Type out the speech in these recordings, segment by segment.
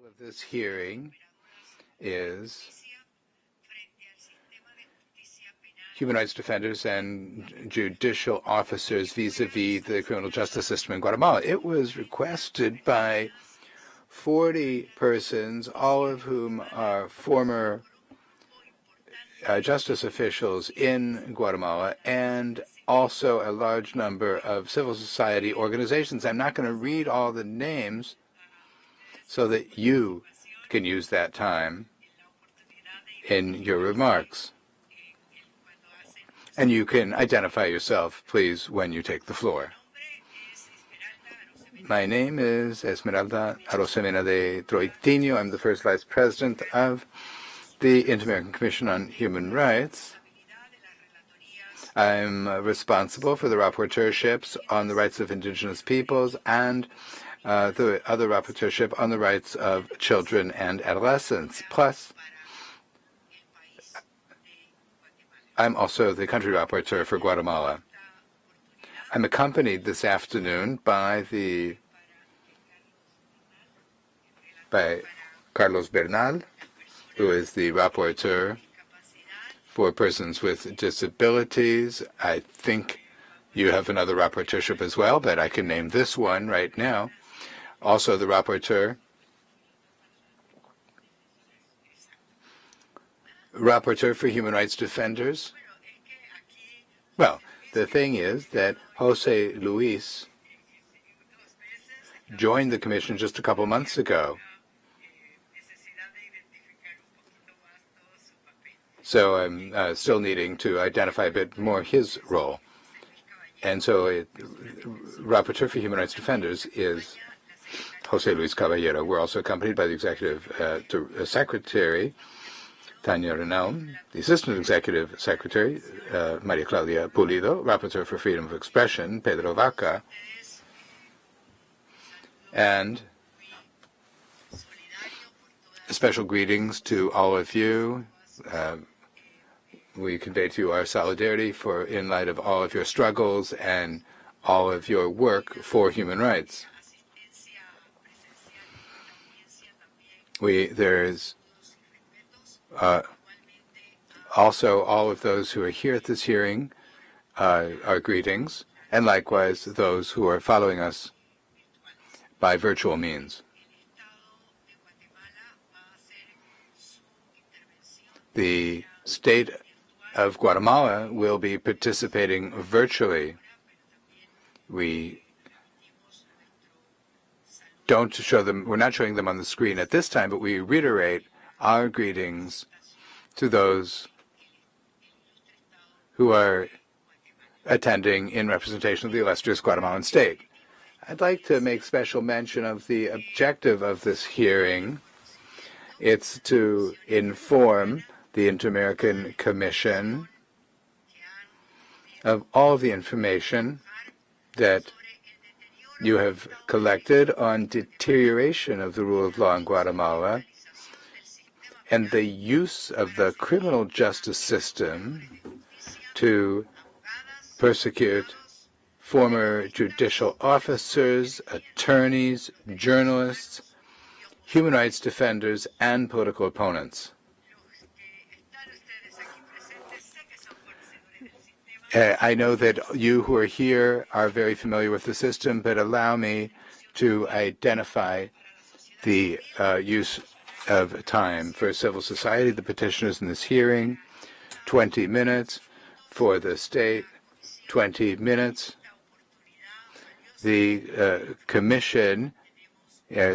Of this hearing is human rights defenders and judicial officers vis-a-vis the criminal justice system in Guatemala. It was requested by 40 persons, all of whom are former justice officials in Guatemala, and also a large number of civil society organizations. I'm not going to read all the names so that you can use that time in your remarks. And you can identify yourself, please, when you take the floor. My name is Esmeralda Arosemena de Troitiño. I'm the first vice president of the Inter-American Commission on Human Rights. I'm responsible for the rapporteurships on the rights of indigenous peoples and the other rapporteurship on the rights of children and adolescents. Plus, I'm also the country rapporteur for Guatemala. I'm accompanied this afternoon by Carlos Bernal, who is the rapporteur for persons with disabilities. I think you have another rapporteurship as well, but I can name this one right now. Also the rapporteur for human rights defenders. Well, the thing is that Jose Luis joined the commission just a couple months ago. So I'm still needing to identify a bit more his role. And so Rapporteur for Human Rights Defenders is Jose Luis Caballero. We're also accompanied by the Executive Secretary, Tania Renau, the Assistant Executive Secretary, Maria Claudia Pulido, Rapporteur for Freedom of Expression, Pedro Vaca, and special greetings to all of you. We convey to you our solidarity in light of all of your struggles and all of your work for human rights. There's also all of those who are here at this hearing, our greetings, and likewise those who are following us by virtual means. The state of Guatemala will be participating virtually. We don't show them, we're not showing them on the screen at this time, but we reiterate our greetings to those who are attending in representation of the illustrious Guatemalan state. I'd like to make special mention of the objective of this hearing. It's to inform the Inter-American Commission of all of the information that you have collected on deterioration of the rule of law in Guatemala and the use of the criminal justice system to persecute former judicial officers, attorneys, journalists, human rights defenders, and political opponents. I know that you who are here are very familiar with the system, but allow me to identify the use of time for civil society. The petitioners in this hearing, 20 minutes. For the state, 20 minutes. The Commission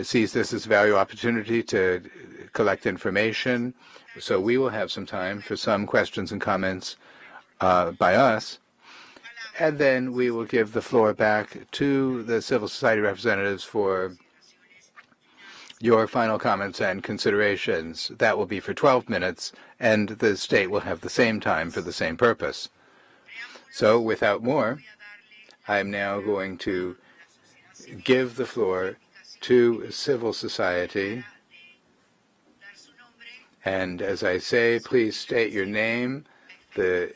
sees this as a valuable opportunity to collect information, so we will have some time for some questions and comments by us, and then we will give the floor back to the civil society representatives for your final comments and considerations. That will be for 12 minutes, and the state will have the same time for the same purpose. So without more, I'm now going to give the floor to civil society. And as I say, please state your name, the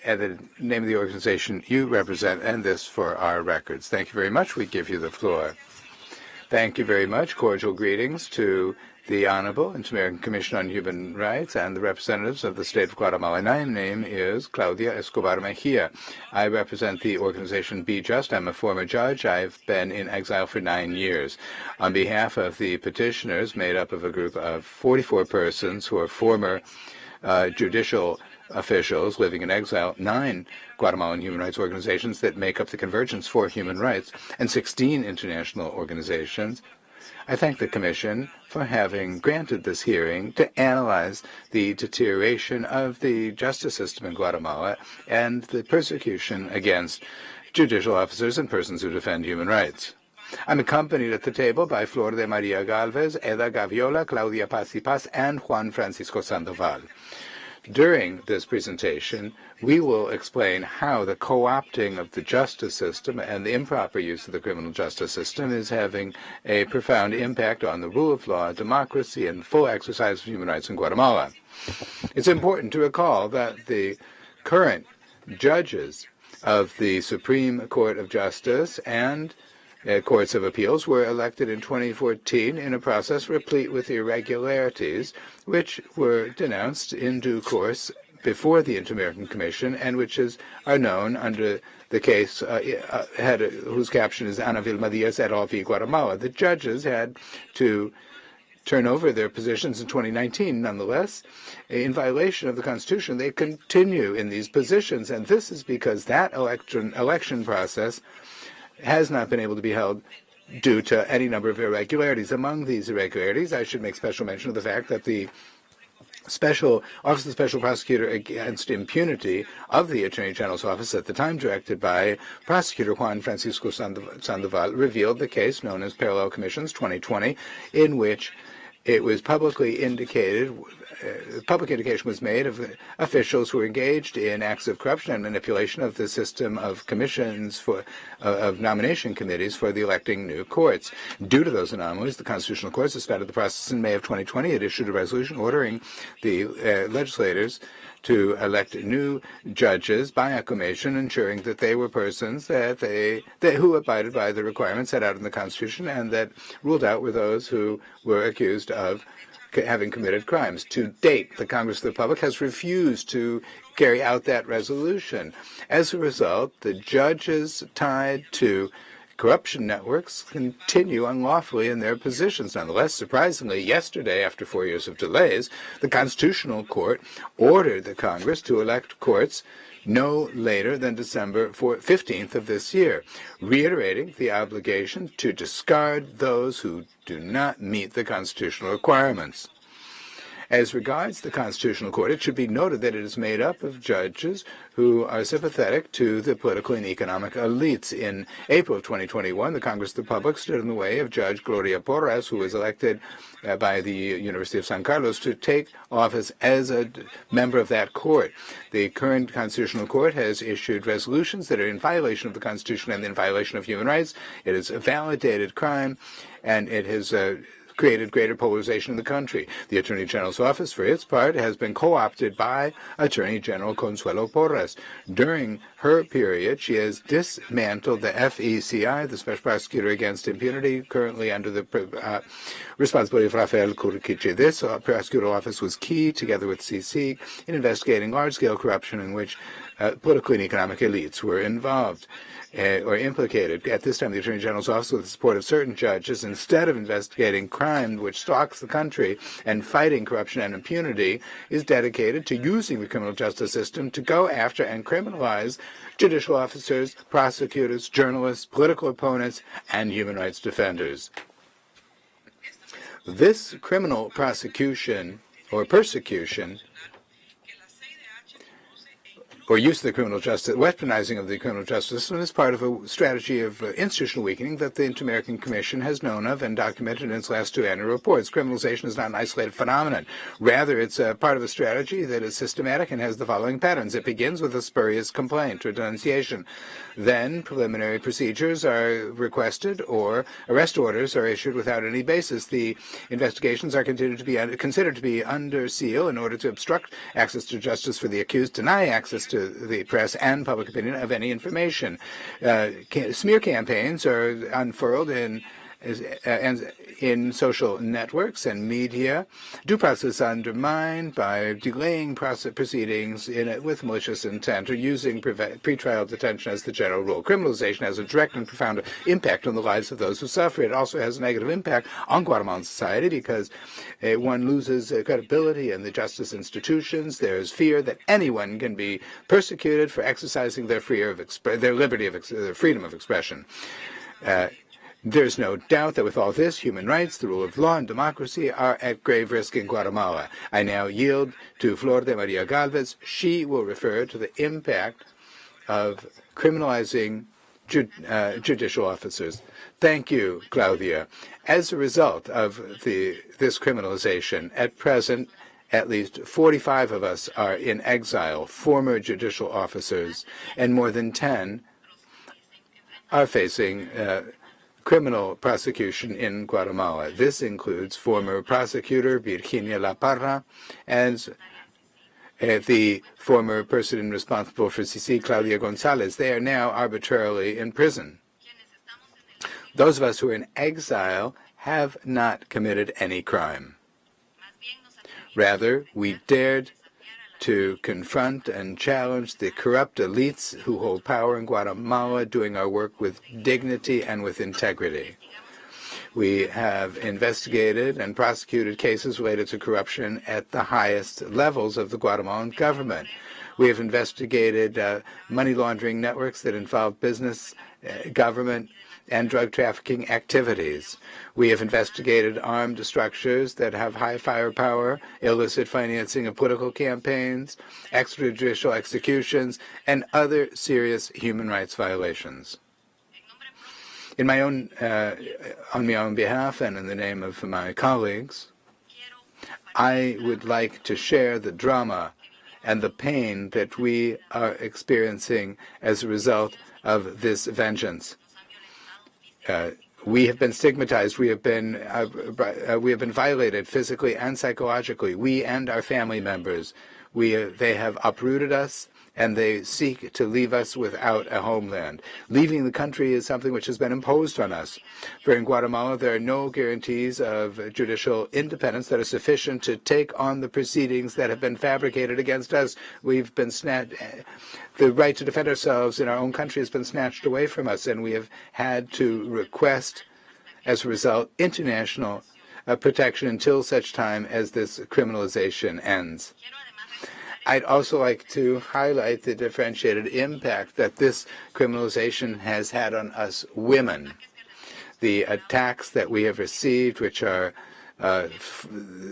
name of the organization you represent, and this for our records. Thank you very much. We give you the floor. Thank you very much. Cordial greetings to the Honorable Inter-American Commission on Human Rights and the representatives of the state of Guatemala. My name is Claudia Escobar Mejia. I represent the organization Be Just. I'm a former judge. I've been in exile for 9 years. On behalf of the petitioners, made up of a group of 44 persons who are former judicial officials living in exile, 9 Guatemalan human rights organizations that make up the Convergence for Human Rights, and 16 international organizations, I thank the Commission for having granted this hearing to analyze the deterioration of the justice system in Guatemala and the persecution against judicial officers and persons who defend human rights. I'm accompanied at the table by Flor de Maria Galvez, Eda Gaviola, Claudia Paz y Paz, and Juan Francisco Sandoval. During this presentation, we will explain how the co-opting of the justice system and the improper use of the criminal justice system is having a profound impact on the rule of law, democracy, and full exercise of human rights in Guatemala. It's important to recall that the current judges of the Supreme Court of Justice and courts of appeals were elected in 2014 in a process replete with irregularities, which were denounced in due course before the Inter-American Commission, and which are known under the case whose caption is Ana Vilma Diaz et al. V. Guatemala. The judges had to turn over their positions in 2019. Nonetheless, in violation of the Constitution, they continue in these positions, and this is because that election process has not been able to be held due to any number of irregularities. Among these irregularities, I should make special mention of the fact that the Office of the Special Prosecutor Against Impunity of the Attorney General's Office, at the time directed by Prosecutor Juan Francisco Sandoval, revealed the case known as Parallel Commissions 2020, in which it was public indication was made of officials who were engaged in acts of corruption and manipulation of the system of commissions of nomination committees for the electing new courts. Due to those anomalies, the Constitutional Court suspended the process in May of 2020. It issued a resolution ordering the legislators to elect new judges by acclamation, ensuring that they were persons who abided by the requirements set out in the Constitution, and that ruled out were those who were accused of having committed crimes. To date, the Congress of the Republic has refused to carry out that resolution. As a result, the judges tied to corruption networks continue unlawfully in their positions. Nonetheless, surprisingly, yesterday, after 4 years of delays, the Constitutional Court ordered the Congress to elect courts no later than December 15th of this year, reiterating the obligation to discard those who do not meet the constitutional requirements. As regards the Constitutional Court, it should be noted that it is made up of judges who are sympathetic to the political and economic elites. In April of 2021, the Congress of the Republic stood in the way of Judge Gloria Porras, who was elected by the University of San Carlos to take office as a member of that court. The current Constitutional Court has issued resolutions that are in violation of the Constitution and in violation of human rights. It is a validated crime, and it has created greater polarization in the country. The Attorney General's Office, for its part, has been co-opted by Attorney General Consuelo Porras. During her period, she has dismantled the FECI, the Special Prosecutor Against Impunity, currently under the responsibility of Rafael Curquiche. This prosecutor office was key, together with CC, in investigating large-scale corruption in which political and economic elites were involved or implicated. At this time, the Attorney General's Office, with the support of certain judges, instead of investigating crime which stalks the country and fighting corruption and impunity, is dedicated to using the criminal justice system to go after and criminalize judicial officers, prosecutors, journalists, political opponents, and human rights defenders. This criminal prosecution or persecution or use of the criminal justice, weaponizing of the criminal justice system is part of a strategy of institutional weakening that the Inter-American Commission has known of and documented in its last 2 annual reports. Criminalization is not an isolated phenomenon. Rather, it's a part of a strategy that is systematic and has the following patterns. It begins with a spurious complaint or denunciation. Then preliminary procedures are requested or arrest orders are issued without any basis. The investigations are considered to be under seal in order to obstruct access to justice for the accused, deny access to the press and public opinion of any information. Smear campaigns are unfurled in and in social networks and media, due process undermined by delaying proceedings with malicious intent or using pretrial detention as the general rule. Criminalization has a direct and profound impact on the lives of those who suffer. It also has a negative impact on Guatemalan society because one loses credibility in the justice institutions. There is fear that anyone can be persecuted for exercising their freedom of expression. There's no doubt that with all this, human rights, the rule of law, and democracy are at grave risk in Guatemala. I now yield to Flor de Maria Galvez. She will refer to the impact of criminalizing judicial officers. Thank you, Claudia. As a result of this criminalization, at present, at least 45 of us are in exile, former judicial officers, and more than 10 are facing criminal prosecution in Guatemala. This includes former prosecutor Virginia La Parra and the former person responsible for CC, Claudia Gonzalez. They are now arbitrarily in prison. Those of us who are in exile have not committed any crime. Rather, we dared to confront and challenge the corrupt elites who hold power in Guatemala, doing our work with dignity and with integrity. We have investigated and prosecuted cases related to corruption at the highest levels of the Guatemalan government. We have investigated money laundering networks that involve business, government, and drug trafficking activities. We have investigated armed structures that have high firepower, illicit financing of political campaigns, extrajudicial executions, and other serious human rights violations. On my own behalf and in the name of my colleagues, I would like to share the drama and the pain that we are experiencing as a result of this vengeance. We have been stigmatized. We have been violated physically and psychologically. We and our family members. They have uprooted us, and they seek to leave us without a homeland. Leaving the country is something which has been imposed on us. For in Guatemala, there are no guarantees of judicial independence that are sufficient to take on the proceedings that have been fabricated against us. We've been the right to defend ourselves in our own country has been snatched away from us, and we have had to request, as a result, international protection until such time as this criminalization ends. I'd also like to highlight the differentiated impact that this criminalization has had on us women. The attacks that we have received, which are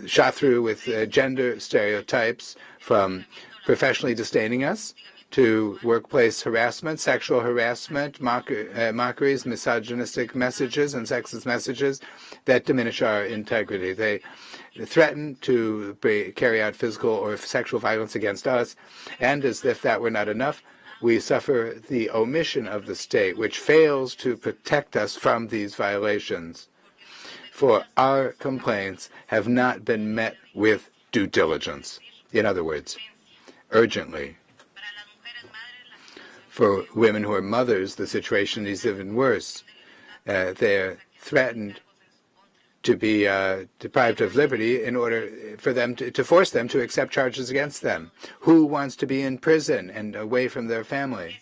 shot through with gender stereotypes, from professionally disdaining us to workplace harassment, sexual harassment, mockeries, misogynistic messages, and sexist messages that diminish our integrity. They threaten to carry out physical or sexual violence against us, and as if that were not enough, we suffer the omission of the state, which fails to protect us from these violations. For our complaints have not been met with due diligence. In other words, urgently. For women who are mothers, the situation is even worse. They're threatened to be deprived of liberty in order for them to force them to accept charges against them. Who wants to be in prison and away from their family?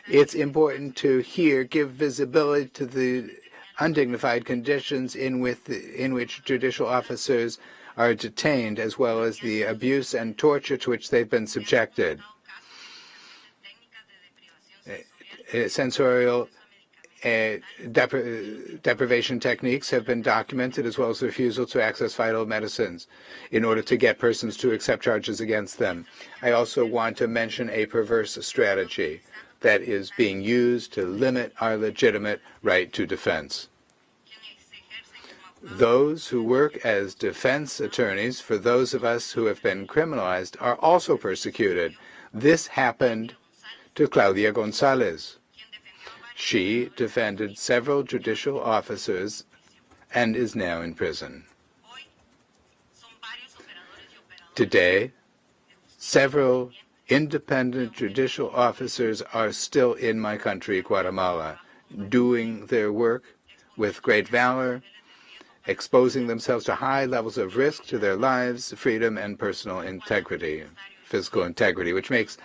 It's important to give visibility to the undignified conditions in which judicial officers are detained, as well as the abuse and torture to which they've been subjected. Sensorial deprivation techniques have been documented, as well as refusal to access vital medicines in order to get persons to accept charges against them. I also want to mention a perverse strategy that is being used to limit our legitimate right to defense. Those who work as defense attorneys for those of us who have been criminalized are also persecuted. This happened to Claudia Gonzalez. She defended several judicial officers and is now in prison. Today, several independent judicial officers are still in my country, Guatemala, doing their work with great valor, exposing themselves to high levels of risk to their lives, freedom, and personal integrity, physical integrity, which makes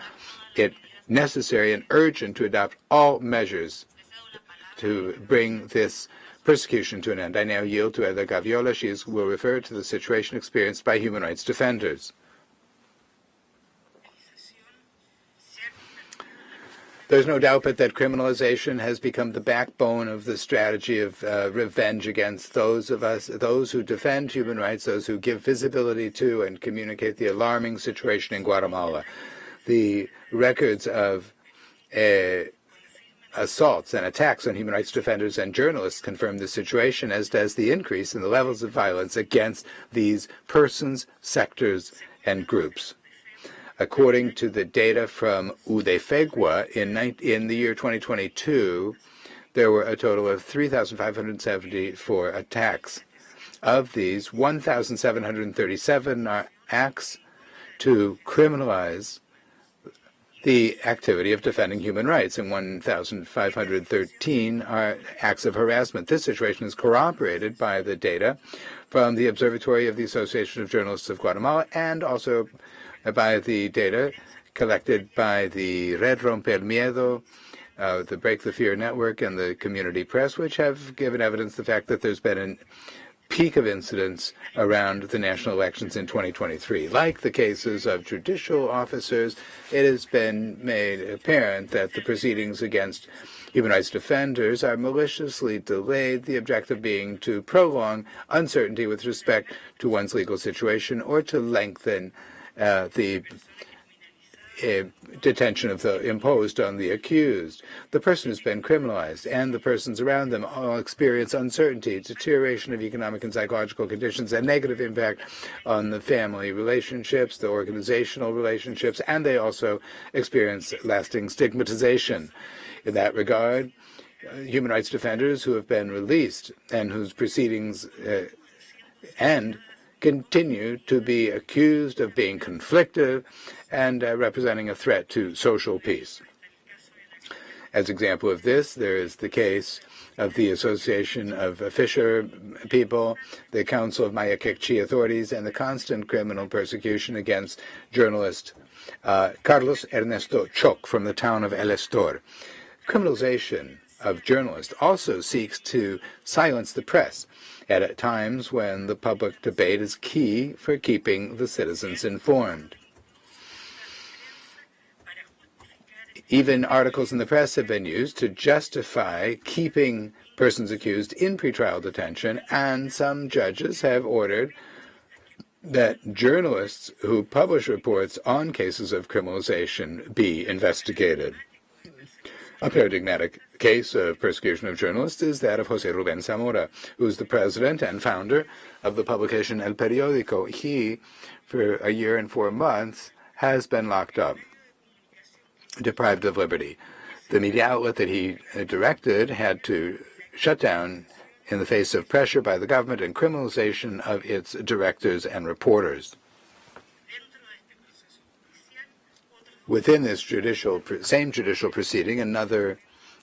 it necessary and urgent to adopt all measures to bring this persecution to an end. I now yield to Eda Gaviola. She will refer to the situation experienced by human rights defenders. There's no doubt but that criminalization has become the backbone of the strategy of revenge against those who defend human rights, those who give visibility to and communicate the alarming situation in Guatemala. The records of assaults and attacks on human rights defenders and journalists confirm the situation, as does the increase in the levels of violence against these persons, sectors, and groups. According to the data from UDEFEGUA, in the year 2022, there were a total of 3,574 attacks. Of these, 1,737 are acts to criminalize the activity of defending human rights, and 1,513 are acts of harassment. This situation is corroborated by the data from the Observatory of the Association of Journalists of Guatemala and also by the data collected by the Red Romper Miedo, the Break the Fear Network, and the Community Press, which have given evidence the fact that there's been a peak of incidents around the national elections in 2023. Like the cases of judicial officers, it has been made apparent that the proceedings against human rights defenders are maliciously delayed, the objective being to prolong uncertainty with respect to one's legal situation or to lengthen the detention imposed on the accused. The person has been criminalized, and the persons around them all experience uncertainty, deterioration of economic and psychological conditions, and negative impact on the family relationships, the organizational relationships, and they also experience lasting stigmatization. In that regard, human rights defenders who have been released and whose proceedings end continue to be accused of being conflictive and representing a threat to social peace. As example of this, there is the case of the Association of Fisher People, the Council of Maya Kekchi authorities, and the constant criminal persecution against journalist Carlos Ernesto Choc from the town of El Estor. Criminalization of journalists also seeks to silence the press at times when the public debate is key for keeping the citizens informed. Even articles in the press have been used to justify keeping persons accused in pretrial detention, and some judges have ordered that journalists who publish reports on cases of criminalization be investigated. A paradigmatic case of persecution of journalists is that of José Rubén Zamora, who is the president and founder of the publication El Periódico. He, for a year and 4 months, has been locked up, deprived of liberty. The media outlet that he directed had to shut down in the face of pressure by the government and criminalization of its directors and reporters. Within this same judicial proceeding, another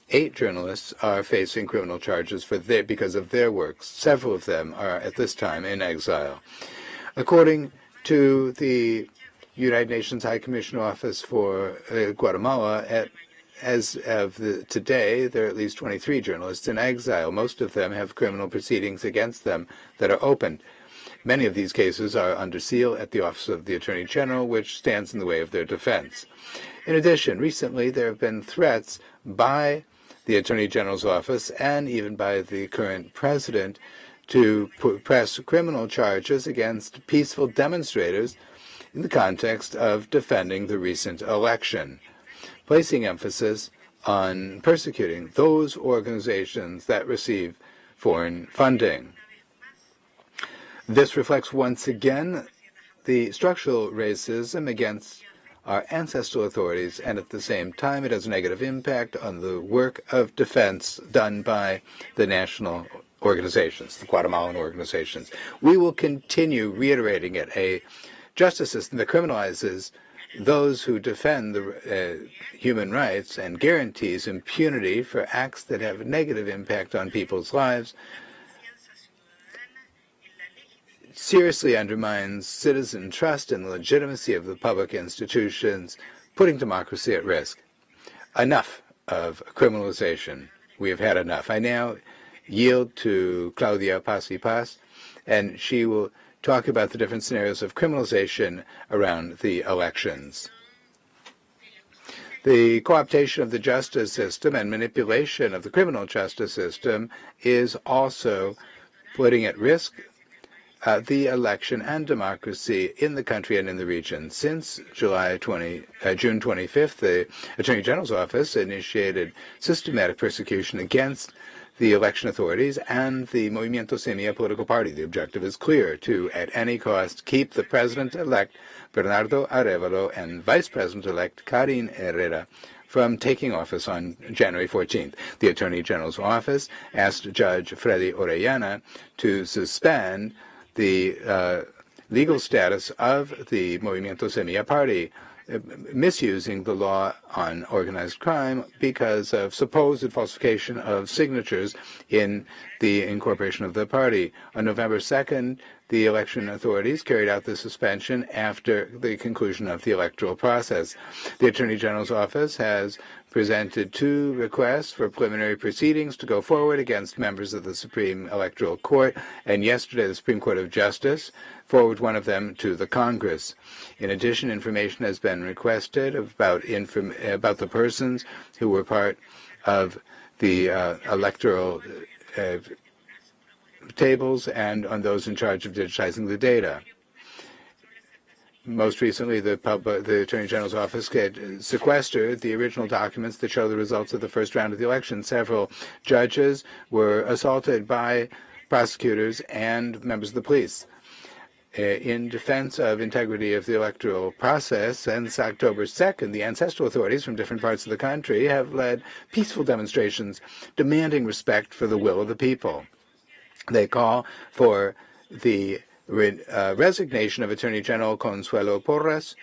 8 journalists are facing criminal charges because of their works. Several of them are at this time in exile. According to the United Nations High Commissioner Office for Guatemala, as of today, there are at least 23 journalists in exile. Most of them have criminal proceedings against them that are opened. Many of these cases are under seal at the Office of the Attorney General, which stands in the way of their defense. In addition, recently there have been threats by the Attorney General's office and even by the current president to press criminal charges against peaceful demonstrators in the context of defending the recent election, placing emphasis on persecuting those organizations that receive foreign funding. This reflects once again the structural racism against our ancestral authorities, and at the same time it has a negative impact on the work of defense done by the national organizations, the Guatemalan organizations. We will continue reiterating it. A justice system that criminalizes those who defend the human rights and guarantees impunity for acts that have a negative impact on people's lives seriously undermines citizen trust in the legitimacy of the public institutions, putting democracy at risk. Enough of criminalization. We have had enough. I now yield to Claudia Paz, and she will talk about the different scenarios of criminalization around the elections. The co-optation of the justice system and manipulation of the criminal justice system is also putting at risk the election and democracy in the country and in the region. Since June 25th, the Attorney General's office initiated systematic persecution against the election authorities and the Movimiento Semilla political party. The objective is clear: to, at any cost, keep the President-elect Bernardo Arévalo and Vice President-elect Karin Herrera from taking office on January 14th. The Attorney General's office asked Judge Freddy Orellana to suspend the legal status of the Movimiento Semilla party, misusing the law on organized crime because of supposed falsification of signatures in the incorporation of the party. On November 2nd, the election authorities carried out the suspension after the conclusion of the electoral process. The Attorney General's office has presented 2 requests for preliminary proceedings to go forward against members of the Supreme Electoral Court, and yesterday the Supreme Court of Justice forwarded one of them to the Congress. In addition, information has been requested about the persons who were part of the electoral tables and on those in charge of digitizing the data. Most recently, the Attorney General's office had sequestered the original documents that show the results of the first round of the election. Several judges were assaulted by prosecutors and members of the police. In defense of integrity of the electoral process, since October 2nd, the ancestral authorities from different parts of the country have led peaceful demonstrations demanding respect for the will of the people. They call for the resignation of Attorney General Consuelo Porras,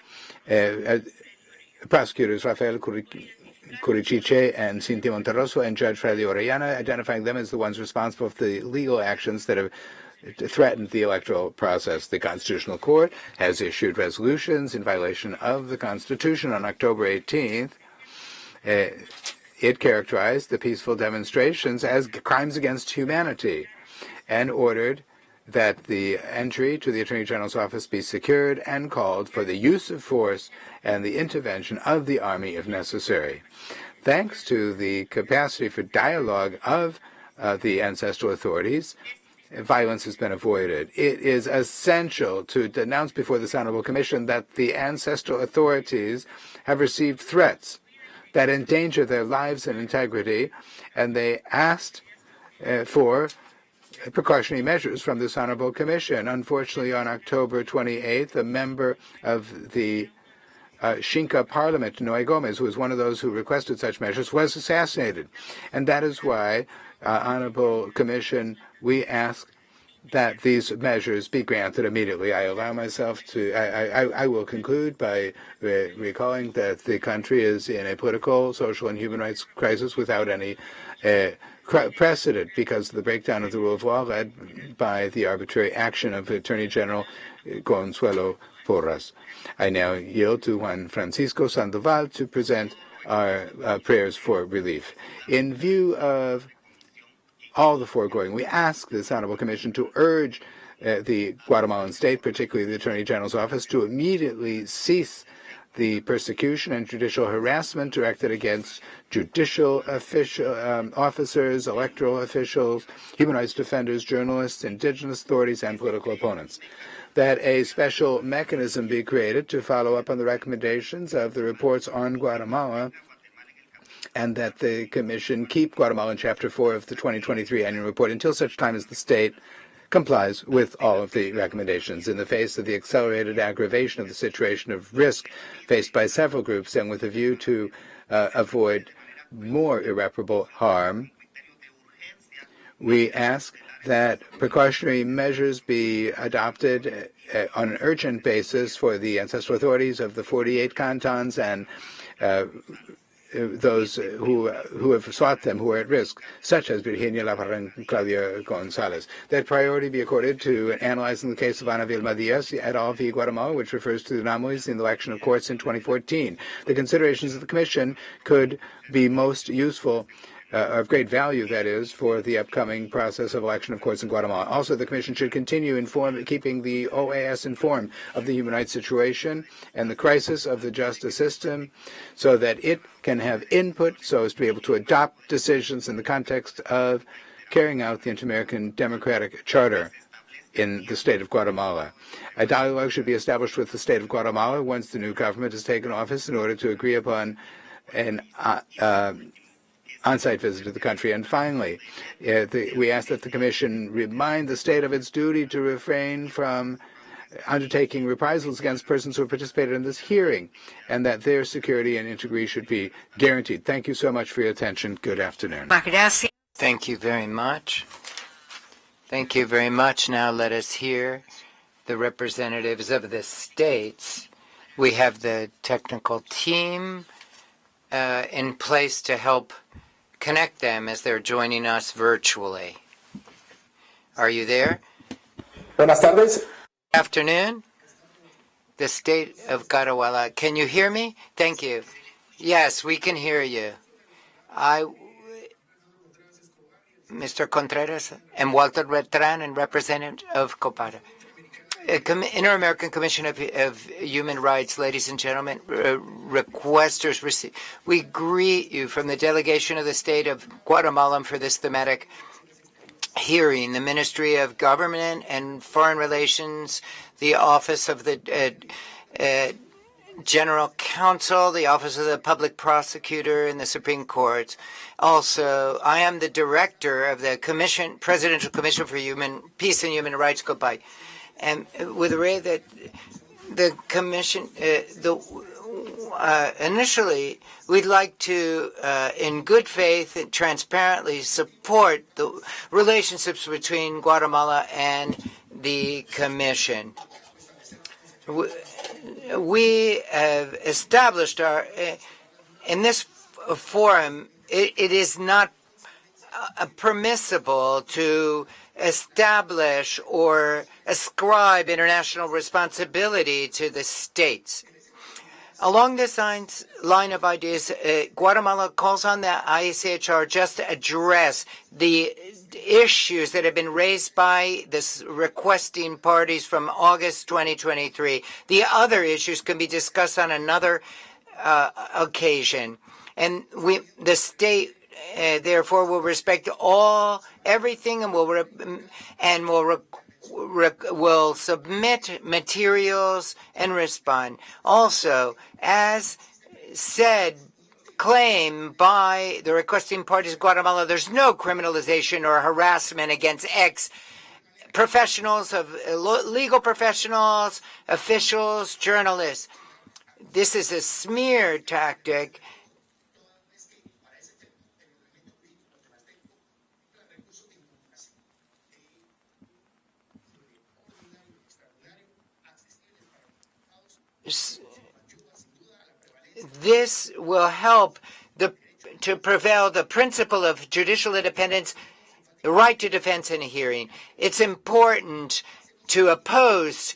prosecutors Rafael Curichiche and Cintia Monterroso, and Judge Freddy Orellana, identifying them as the ones responsible for the legal actions that have threatened the electoral process. The Constitutional Court has issued resolutions in violation of the Constitution. On October 18th. It characterized the peaceful demonstrations as crimes against humanity and ordered that the entry to the Attorney General's office be secured and called for the use of force and the intervention of the army if necessary. Thanks to the capacity for dialogue of the ancestral authorities, violence has been avoided. It is essential to denounce before this Honorable Commission that the ancestral authorities have received threats that endanger their lives and integrity, and they asked for precautionary measures from this Honorable Commission. Unfortunately, on October 28th, a member of the Xinca Parliament, Noé Gomez, who was one of those who requested such measures, was assassinated. And that is why, Honorable Commission, we ask that these measures be granted immediately. I allow myself to, I will conclude by recalling that the country is in a political, social, and human rights crisis without any precedent because of the breakdown of the rule of law led by the arbitrary action of Attorney General Consuelo Porras. I now yield to Juan Francisco Sandoval to present our prayers for relief. In view of all the foregoing, we ask this Honorable Commission to urge the Guatemalan state, particularly the Attorney General's office, to immediately cease the persecution and judicial harassment directed against judicial officers, electoral officials, human rights defenders, journalists, indigenous authorities, and political opponents. That a special mechanism be created to follow up on the recommendations of the reports on Guatemala, and that the Commission keep Guatemala in Chapter 4 of the 2023 annual report until such time as the state complies with all of the recommendations. In the face of the accelerated aggravation of the situation of risk faced by several groups and with a view to avoid more irreparable harm, we ask that precautionary measures be adopted on an urgent basis for the ancestral authorities of the 48 cantons and those who have sought them, who are at risk, such as Virginia Laparra and Claudia Gonzalez. That priority be accorded to analyzing the case of Ana Vilma Diaz et al. V. Guatemala, which refers to the anomalies in the election of courts in 2014. The considerations of the Commission could be most useful of great value, that is, for the upcoming process of election of courts in Guatemala. Also, the Commission should continue keeping the OAS informed of the human rights situation and the crisis of the justice system so that it can have input so as to be able to adopt decisions in the context of carrying out the Inter-American Democratic Charter in the state of Guatemala. A dialogue should be established with the state of Guatemala once the new government has taken office in order to agree upon an on-site visit to the country. And finally, we ask that the Commission remind the state of its duty to refrain from undertaking reprisals against persons who have participated in this hearing, and that their security and integrity should be guaranteed. Thank you so much for your attention. Good afternoon. Thank you very much. Thank you very much. Now let us hear the representatives of the states. We have the technical team in place to help connect them as they're joining us virtually. Are you there? Buenas tardes. Afternoon. The state of Guatemala. Can you hear me? Thank you. Yes, we can hear you. Mr. Contreras and Walter Bertrand, and representative of COPADA. Inter-American Commission of Human Rights, ladies and gentlemen, requesters, we greet you from the delegation of the state of Guatemala for this thematic hearing. The Ministry of Government and Foreign Relations, the Office of the General Counsel, the Office of the Public Prosecutor, and the Supreme Court. Also, I am the director of the Presidential Commission for Peace and Human Rights, COPAI. And with the way that the Commission, initially, we'd like to, in good faith and transparently, support the relationships between Guatemala and the Commission. We have established in this forum, it is not permissible to establish or ascribe international responsibility to the states. Along this line of ideas, Guatemala calls on the ICHR just to address the issues that have been raised by the requesting parties from August 2023. The other issues can be discussed on another occasion. And the state therefore will respect everything and will submit materials and respond. Also, as claimed by the requesting parties of Guatemala, there's no criminalization or harassment against professionals, legal professionals, officials, journalists. This is a smear tactic. This will help to prevail the principle of judicial independence, the right to defense in a hearing. It's important to oppose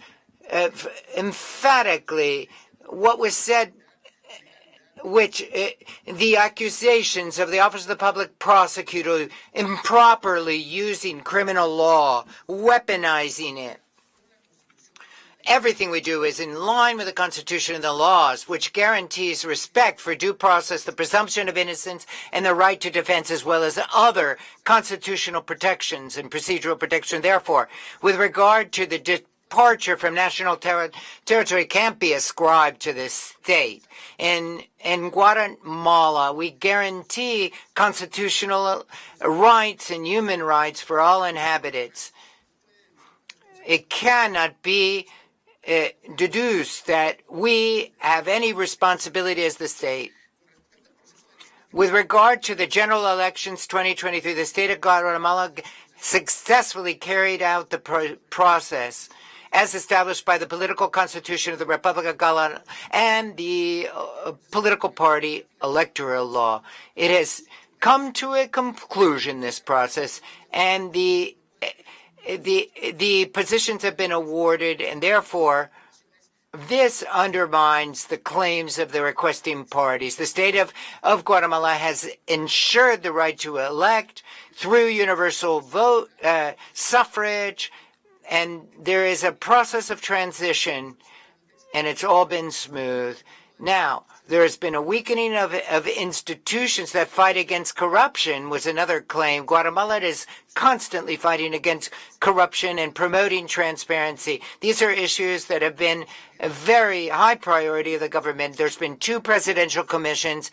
emphatically what was said, which the accusations of the Office of the Public Prosecutor improperly using criminal law, weaponizing it. Everything we do is in line with the Constitution and the laws, which guarantees respect for due process, the presumption of innocence, and the right to defense, as well as other constitutional protections and procedural protection. Therefore, with regard to the departure from national territory can't be ascribed to the state. In Guatemala, we guarantee constitutional rights and human rights for all inhabitants. It cannot be deduced that we have any responsibility as the state. With regard to the general elections 2023, the state of Guatemala successfully carried out the process as established by the political constitution of the Republic of Guatemala and the political party electoral law. It has come to a conclusion, this process, and the positions have been awarded, and therefore this undermines the claims of the requesting parties. The state of Guatemala has ensured the right to elect through universal vote, suffrage, and there is a process of transition, and it's all been smooth. Now, there has been a weakening of institutions that fight against corruption, was another claim. Guatemala is constantly fighting against corruption and promoting transparency. These are issues that have been a very high priority of the government. There's been 2 presidential commissions,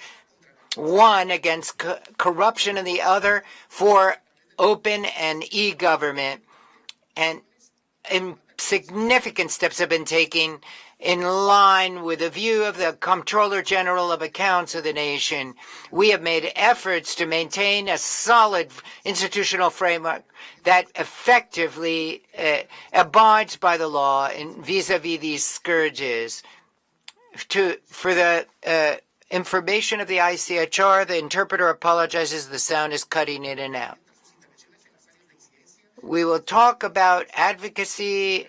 one against corruption and the other for open and e-government. And significant steps have been taken in line with the view of the Comptroller General of Accounts of the nation. We have made efforts to maintain a solid institutional framework that effectively abides by the law in vis-a-vis these scourges. For the information of the ICHR, the interpreter apologizes, the sound is cutting in and out. We will talk about advocacy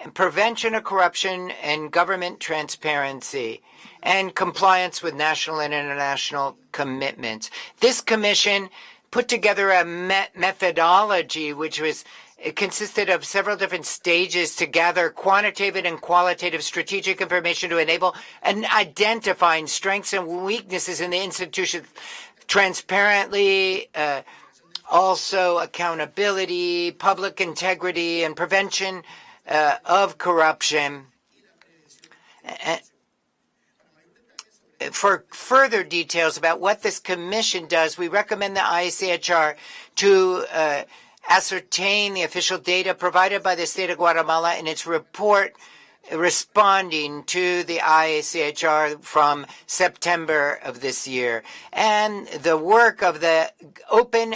and prevention of corruption and government transparency and compliance with national and international commitments. This commission put together a methodology which it consisted of several different stages to gather quantitative and qualitative strategic information to enable and identifying strengths and weaknesses in the institution transparently, also accountability, public integrity, and prevention of corruption. For further details about what this commission does, we recommend the ICHR to ascertain the official data provided by the state of Guatemala in its report responding to the ICHR from September of this year, and the work of the Open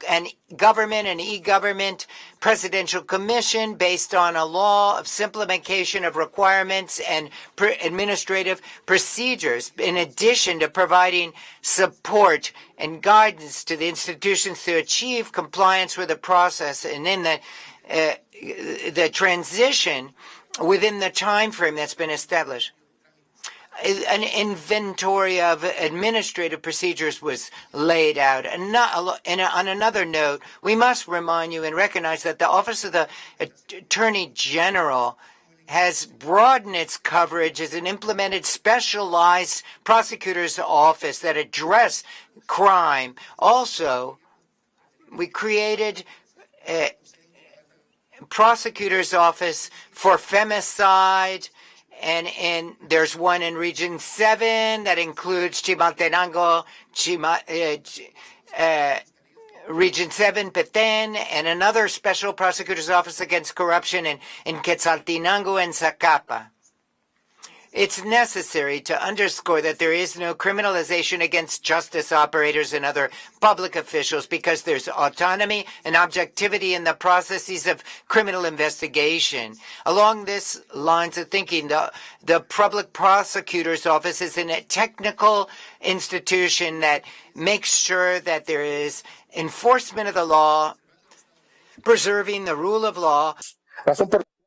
and Government and E-Government Presidential Commission based on a law of simplification of requirements and administrative procedures, in addition to providing support and guidance to the institutions to achieve compliance with the process and in the transition within the time frame that's been established. An inventory of administrative procedures was laid out. And on another note, we must remind you and recognize that the Office of the Attorney General has broadened its coverage as an implemented specialized prosecutor's office that address crime. Also, we created a prosecutor's office for femicide, and there's one in Region 7 that includes Chimaltenango, Region 7, Petén, and another special prosecutor's office against corruption in Quetzaltenango and Zacapa. It's necessary to underscore that there is no criminalization against justice operators and other public officials because there's autonomy and objectivity in the processes of criminal investigation. Along this lines of thinking, the public prosecutor's office is a technical institution that makes sure that there is enforcement of the law, preserving the rule of law,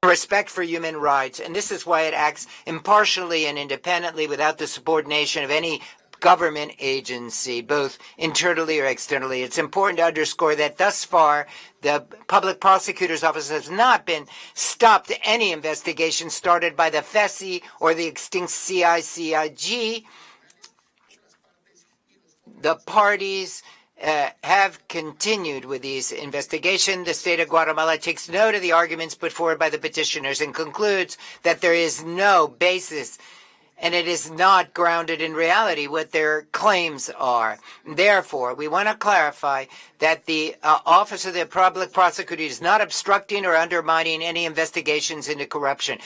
respect for human rights, and this is why it acts impartially and independently without the subordination of any government agency, both internally or externally. It's important to underscore that thus far, the Public Prosecutor's Office has not been stopped any investigation started by the FESI or the extinct CICIG. The parties have continued with these investigations. The state of Guatemala takes note of the arguments put forward by the petitioners and concludes that there is no basis and it is not grounded in reality what their claims are. Therefore, we want to clarify that the Office of the Public Prosecutor is not obstructing or undermining any investigations into corruption.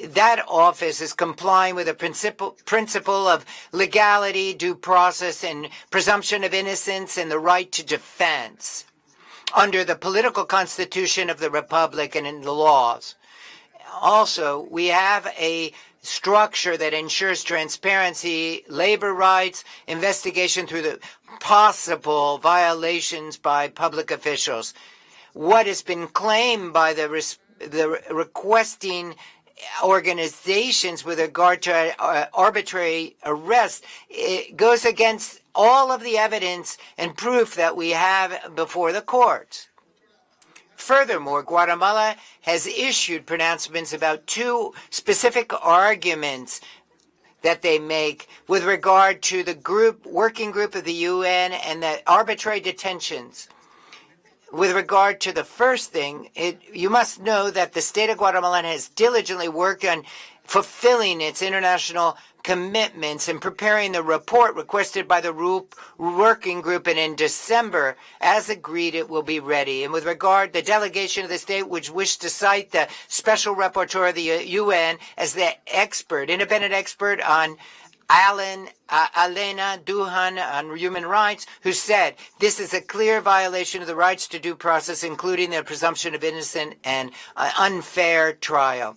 That office is complying with the principle of legality, due process, and presumption of innocence and the right to defense. under the political constitution of the Republic and in the laws. Also, we have a structure that ensures transparency, labor rights, investigation through the possible violations by public officials. What has been claimed by the requesting organizations with regard to arbitrary arrest, it goes against all of the evidence and proof that we have before the courts. Furthermore, Guatemala has issued pronouncements about two specific arguments that they make with regard to the working group of the UN and the arbitrary detentions. With regard to the first thing, you must know that the state of Guatemala has diligently worked on fulfilling its international commitments and preparing the report requested by the working group, and in December, as agreed, it will be ready. And with regard the delegation of the state which wished to cite the special rapporteur of the UN as the independent expert on Elena Duhan on human rights, who said this is a clear violation of the rights to due process, including the presumption of innocent and unfair trial.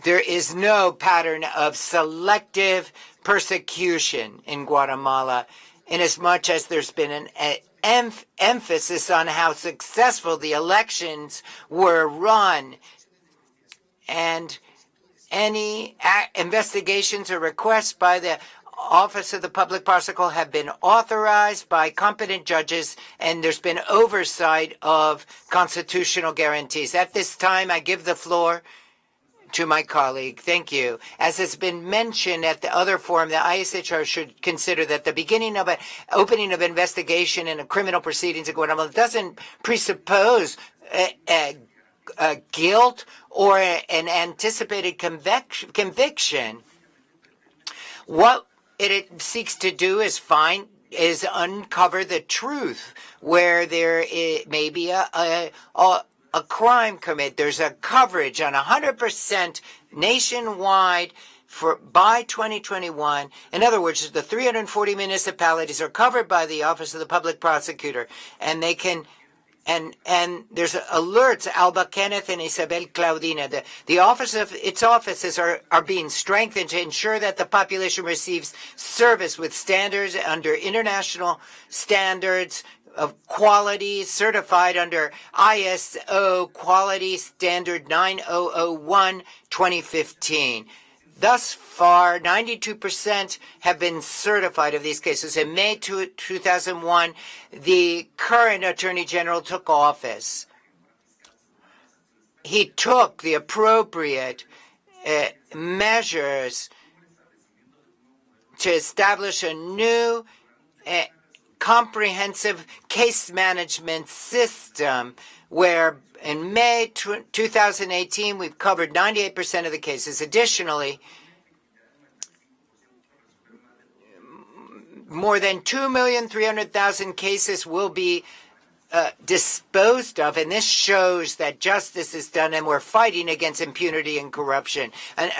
There is no pattern of selective persecution in Guatemala, inasmuch as there's been an emphasis on how successful the elections were run, and any investigations or requests by the Office of the Public Prosecutor have been authorized by competent judges, and there's been oversight of constitutional guarantees. At this time, I give the floor to my colleague. Thank you. As has been mentioned at the other forum, the ISHR should consider that the beginning of an opening of investigation in a criminal proceedings in Guatemala doesn't presuppose guilt or an anticipated conviction. What it seeks to do is uncover the truth where there may be a crime committed. There's a coverage on 100% nationwide by 2021. In other words, the 340 municipalities are covered by the Office of the Public Prosecutor, and they can. And there's alerts. Alba Kenneth and Isabel Claudina. Its offices are being strengthened to ensure that the population receives service with standards under international standards of quality, certified under ISO Quality Standard 9001 2015. Thus far, 92% have been certified of these cases. In May 2001, the current Attorney General took office. He took the appropriate measures to establish a new comprehensive case management system where in May 2018, we've covered 98% of the cases. Additionally, more than 2,300,000 cases will be disposed of, and this shows that justice is done and we're fighting against impunity and corruption. And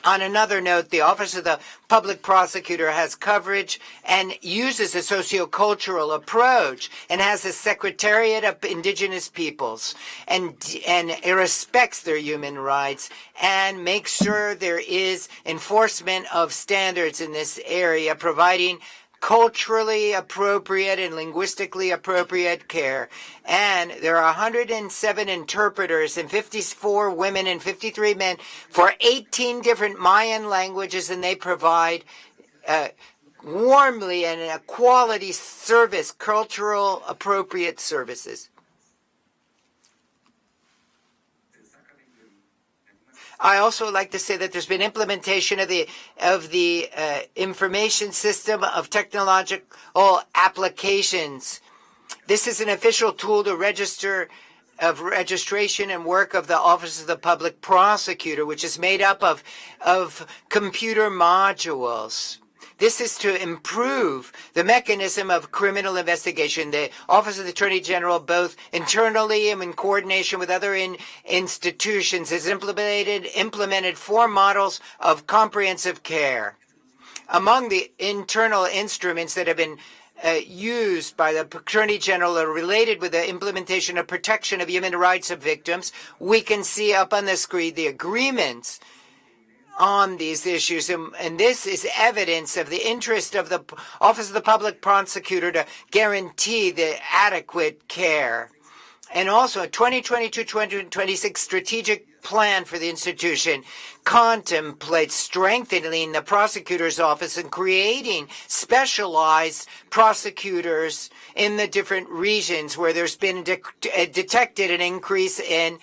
on another note, the Office of the Public Prosecutor has coverage and uses a sociocultural approach and has a Secretariat of Indigenous Peoples, and it respects their human rights and makes sure there is enforcement of standards in this area, providing culturally appropriate and linguistically appropriate care. And there are 107 interpreters and 54 women and 53 men for 18 different Mayan languages, and they provide warmly and a quality service, cultural appropriate services. I also like to say that there's been implementation of the information system of technological applications. This is an official tool to registration and work of the Office of the Public Prosecutor, which is made up of computer modules. This is to improve the mechanism of criminal investigation. The Office of the Attorney General, both internally and in coordination with other institutions, has implemented 4 models of comprehensive care. Among the internal instruments that have been used by the Attorney General are related with the implementation of protection of human rights of victims. We can see up on the screen the agreements on these issues, and this is evidence of the interest of the Office of the Public Prosecutor to guarantee the adequate care. And also a 2022-2026 strategic plan for the institution contemplates strengthening the prosecutor's office and creating specialized prosecutors in the different regions where there's been detected an increase in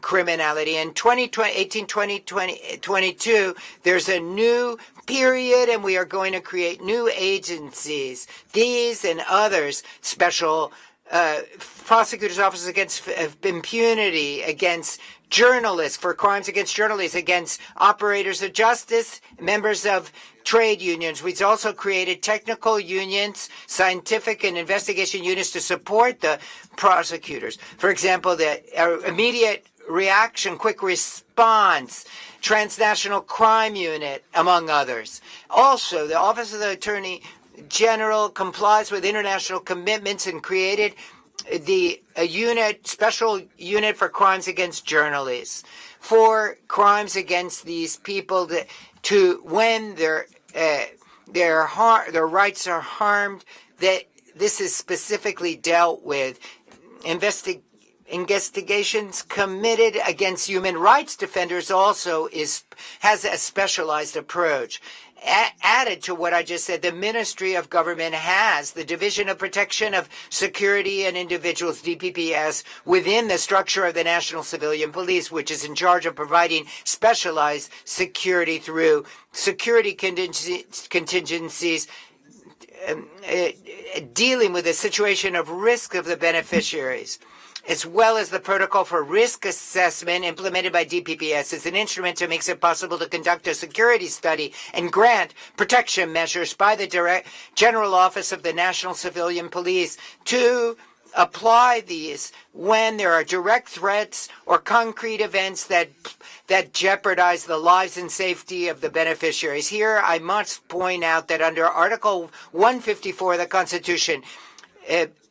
criminality. In 2018-2022, there's a new period, and we are going to create new agencies. These and others, special prosecutors' offices against impunity, against journalists, for crimes against journalists, against operators of justice, members of trade unions. We've also created technical unions, scientific and investigation units to support the prosecutors. For example, the immediate reaction, quick response, transnational crime unit, among others. Also, the Office of the Attorney General complies with international commitments and created the special unit for crimes against journalists, for crimes against these people when their rights are harmed. That this is specifically dealt with. Investigations committed against human rights defenders also has a specialized approach. Added to what I just said, the Ministry of Government has the Division of Protection of Security and Individuals, DPPS, within the structure of the National Civilian Police, which is in charge of providing specialized security through security contingencies, dealing with the situation of risk of the beneficiaries, as well as the protocol for risk assessment implemented by DPPS is an instrument that makes it possible to conduct a security study and grant protection measures by the General Office of the National Civilian Police to apply these when there are direct threats or concrete events that jeopardize the lives and safety of the beneficiaries. Here, I must point out that under Article 154 of the Constitution,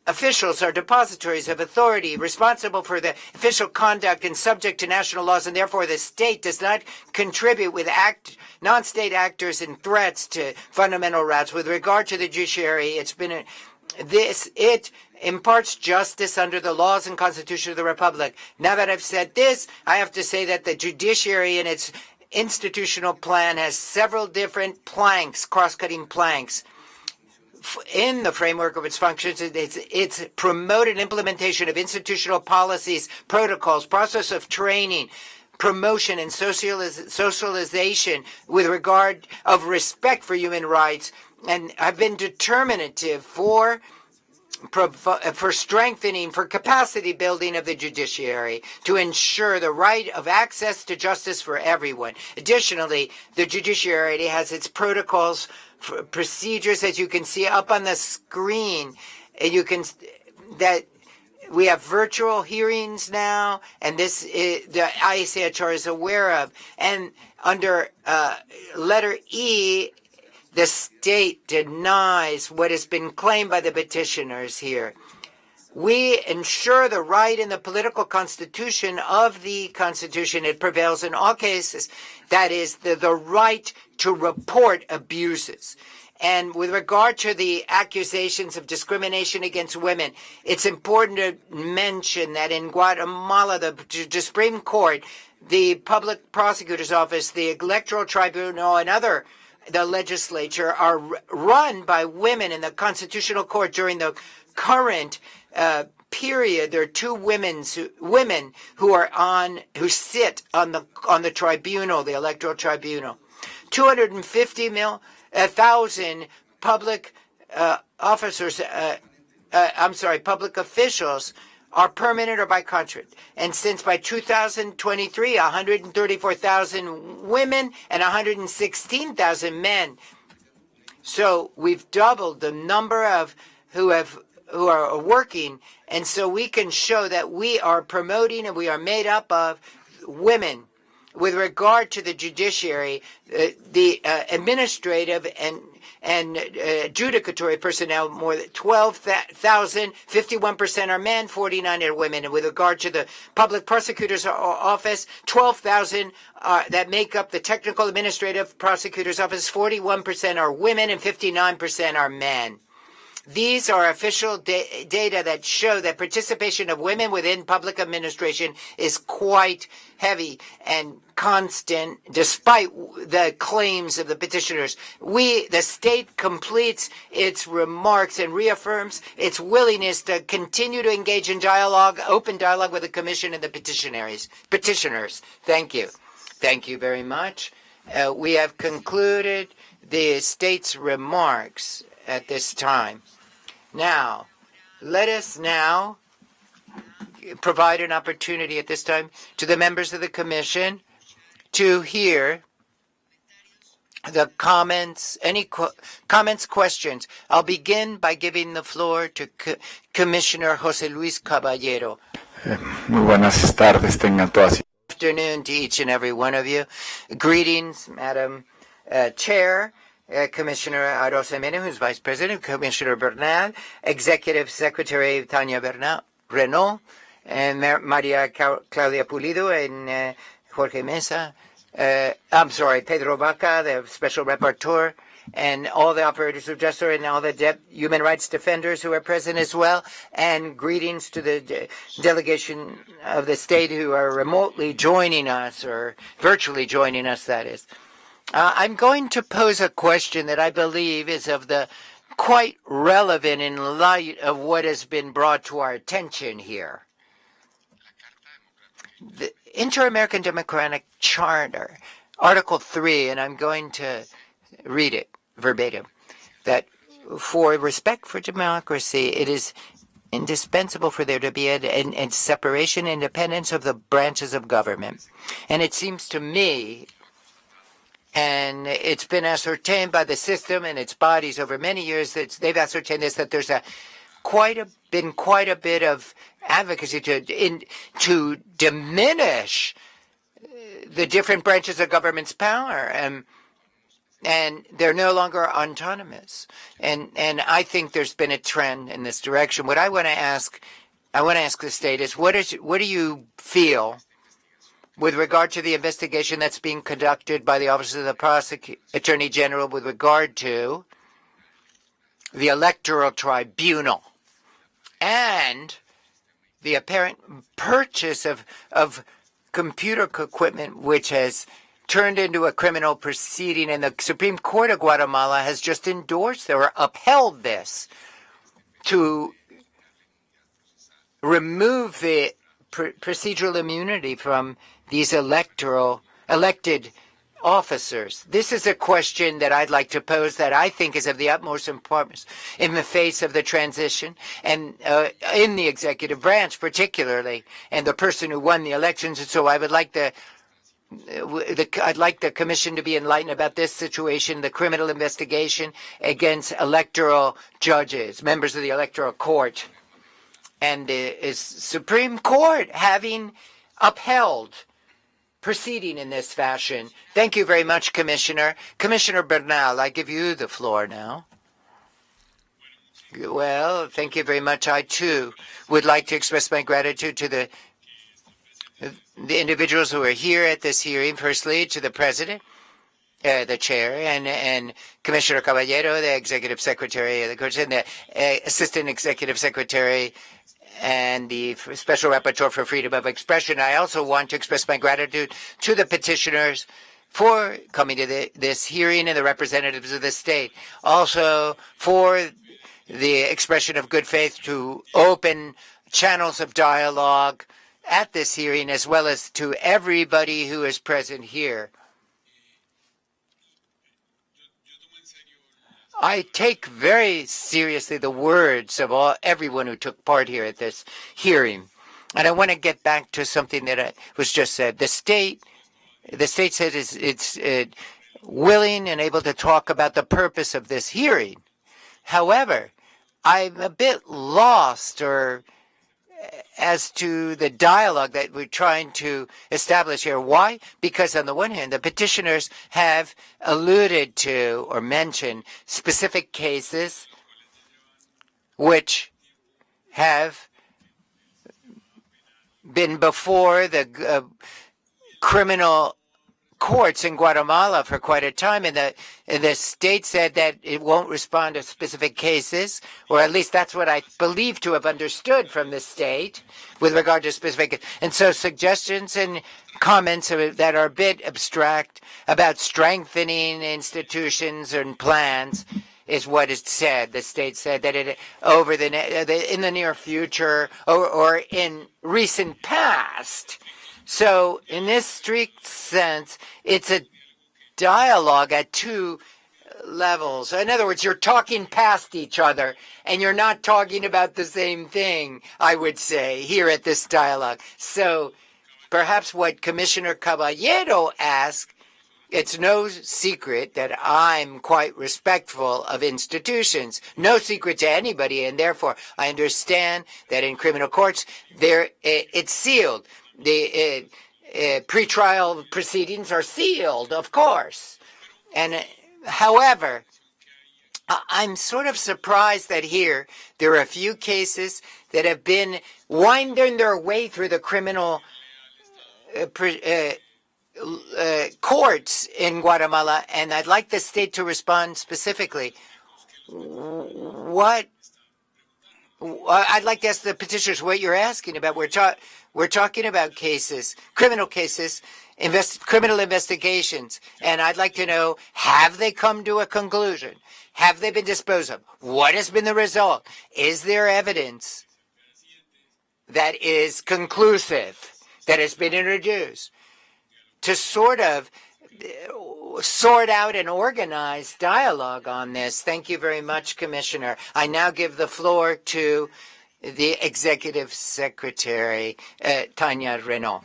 officials are depositories of authority responsible for the official conduct and subject to national laws, and therefore the state does not contribute with non-state actors and threats to fundamental rights. With regard to the judiciary, it imparts justice under the laws and Constitution of the Republic. Now that I've said this, I have to say that the judiciary in its institutional plan has several different planks, cross-cutting planks. In the framework of its functions, it's promoted implementation of institutional policies, protocols, process of training, promotion and socialization with regard of respect for human rights, and I've been determinative for strengthening, for capacity building of the judiciary to ensure the right of access to justice for everyone. Additionally, the judiciary has its protocols, procedures, as you can see up on the screen. That we have virtual hearings now, and this is, the ICHR is aware of. And under letter E, the state denies what has been claimed by the petitioners here. We ensure the right in the political constitution of the Constitution. It prevails in all cases. That is the right to report abuses. And with regard to the accusations of discrimination against women, it's important to mention that in Guatemala, the Supreme Court, the Public Prosecutor's Office, the Electoral Tribunal, and the legislature are run by women in the Constitutional Court. During the current period, there are two women who sit on the tribunal, the Electoral Tribunal. 250,000 public public officials are permanent or by contract. And since by 2023, 134,000 women and 116,000 men. So we've doubled the number of who are working, and so we can show that we are promoting and we are made up of women. With regard to the judiciary, the administrative and and adjudicatory personnel, more than 12,000, 51% are men, 49 are women. And with regard to the public prosecutor's office, 12,000 that make up the technical administrative prosecutor's office, 41% are women and 59% are men. These are official data that show that participation of women within public administration is quite heavy and constant, despite the claims of the petitioners. The state completes its remarks and reaffirms its willingness to continue to engage in dialogue, open dialogue with the Commission and the petitioners. Thank you. Thank you very much. We have concluded the state's remarks at this time. Now, let us now provide an opportunity at this time to the members of the Commission to hear the comments, comments, questions. I'll begin by giving the floor to Commissioner José Luis Caballero. Muy buenas tardes tengan todas. Good afternoon to each and every one of you. Greetings, Madam Chair. Commissioner Arosemena, who's Vice President, Commissioner Bernal, Executive Secretary Tania Renault, and Maria Claudia Pulido, and Jorge Mesa. Pedro Vaca, the Special Rapporteur, and all the operators of justice, and all the human rights defenders who are present as well. And greetings to the delegation of the state who are remotely joining us, or virtually joining us, that is. I'm going to pose a question that I believe is of the quite relevant in light of what has been brought to our attention here. The Inter-American Democratic Charter, Article 3, and I'm going to read it verbatim, that for respect for democracy, it is indispensable for there to be a separation and independence of the branches of government. And it seems to me, and it's been ascertained by the system and its bodies over many years that they've ascertained this, that there's been quite a bit of advocacy to diminish the different branches of government's power, and they're no longer autonomous. And I think there's been a trend in this direction. What I want to ask the state is, what do you feel with regard to the investigation that's being conducted by the Office of the Attorney General with regard to the Electoral Tribunal and the apparent purchase of computer equipment, which has turned into a criminal proceeding, and the Supreme Court of Guatemala has just endorsed or upheld this to remove the procedural immunity from these elected officers. This is a question that I'd like to pose that I think is of the utmost importance in the face of the transition and in the executive branch particularly, and the person who won the elections. And so I would like I'd like the Commission to be enlightened about this situation, the criminal investigation against electoral judges, members of the Electoral Court, and the Supreme Court having upheld proceeding in this fashion. Thank you very much, Commissioner. Commissioner Bernal, I give you the floor now. Well, thank you very much. I, too, would like to express my gratitude to the individuals who are here at this hearing. Firstly, to the President, the Chair, and Commissioner Caballero, the Executive Secretary of the Court, and the Assistant Executive Secretary and the Special Rapporteur for Freedom of Expression. I also want to express my gratitude to the petitioners for coming to this hearing and the representatives of the state. Also for the expression of good faith to open channels of dialogue at this hearing, as well as to everybody who is present here. I take very seriously the words of everyone who took part here at this hearing. And I want to get back to something that was just said. The state said it's willing and able to talk about the purpose of this hearing. However, I'm a bit lost as to the dialogue that we're trying to establish here. Why? Because on the one hand, the petitioners have alluded to or mentioned specific cases which have been before the criminal courts in Guatemala for quite a time, and the state said that it won't respond to specific cases, or at least that's what I believe to have understood from the state with regard to specific. And so suggestions and comments that are a bit abstract about strengthening institutions and plans is what is said. The state said that it in the near future or in recent past. So in this strict sense, it's a dialogue at two levels. In other words, you're talking past each other and you're not talking about the same thing, I would say, here at this dialogue. So perhaps what Commissioner Caballero asked, it's no secret that I'm quite respectful of institutions. No secret to anybody, and therefore I understand that in criminal courts, it's sealed. The pretrial proceedings are sealed, of course. And however, I'm sort of surprised that here there are a few cases that have been winding their way through the criminal courts in Guatemala, and I'd like the state to respond specifically. I'd like to ask the petitioners what you're asking about. We're talking about cases, criminal cases, criminal investigations, and I'd like to know, have they come to a conclusion? Have they been disposed of? What has been the result? Is there evidence that is conclusive, that has been introduced to sort of sort out and organize dialogue on this? Thank you very much, Commissioner. I now give the floor to the Executive Secretary, Tania Renault.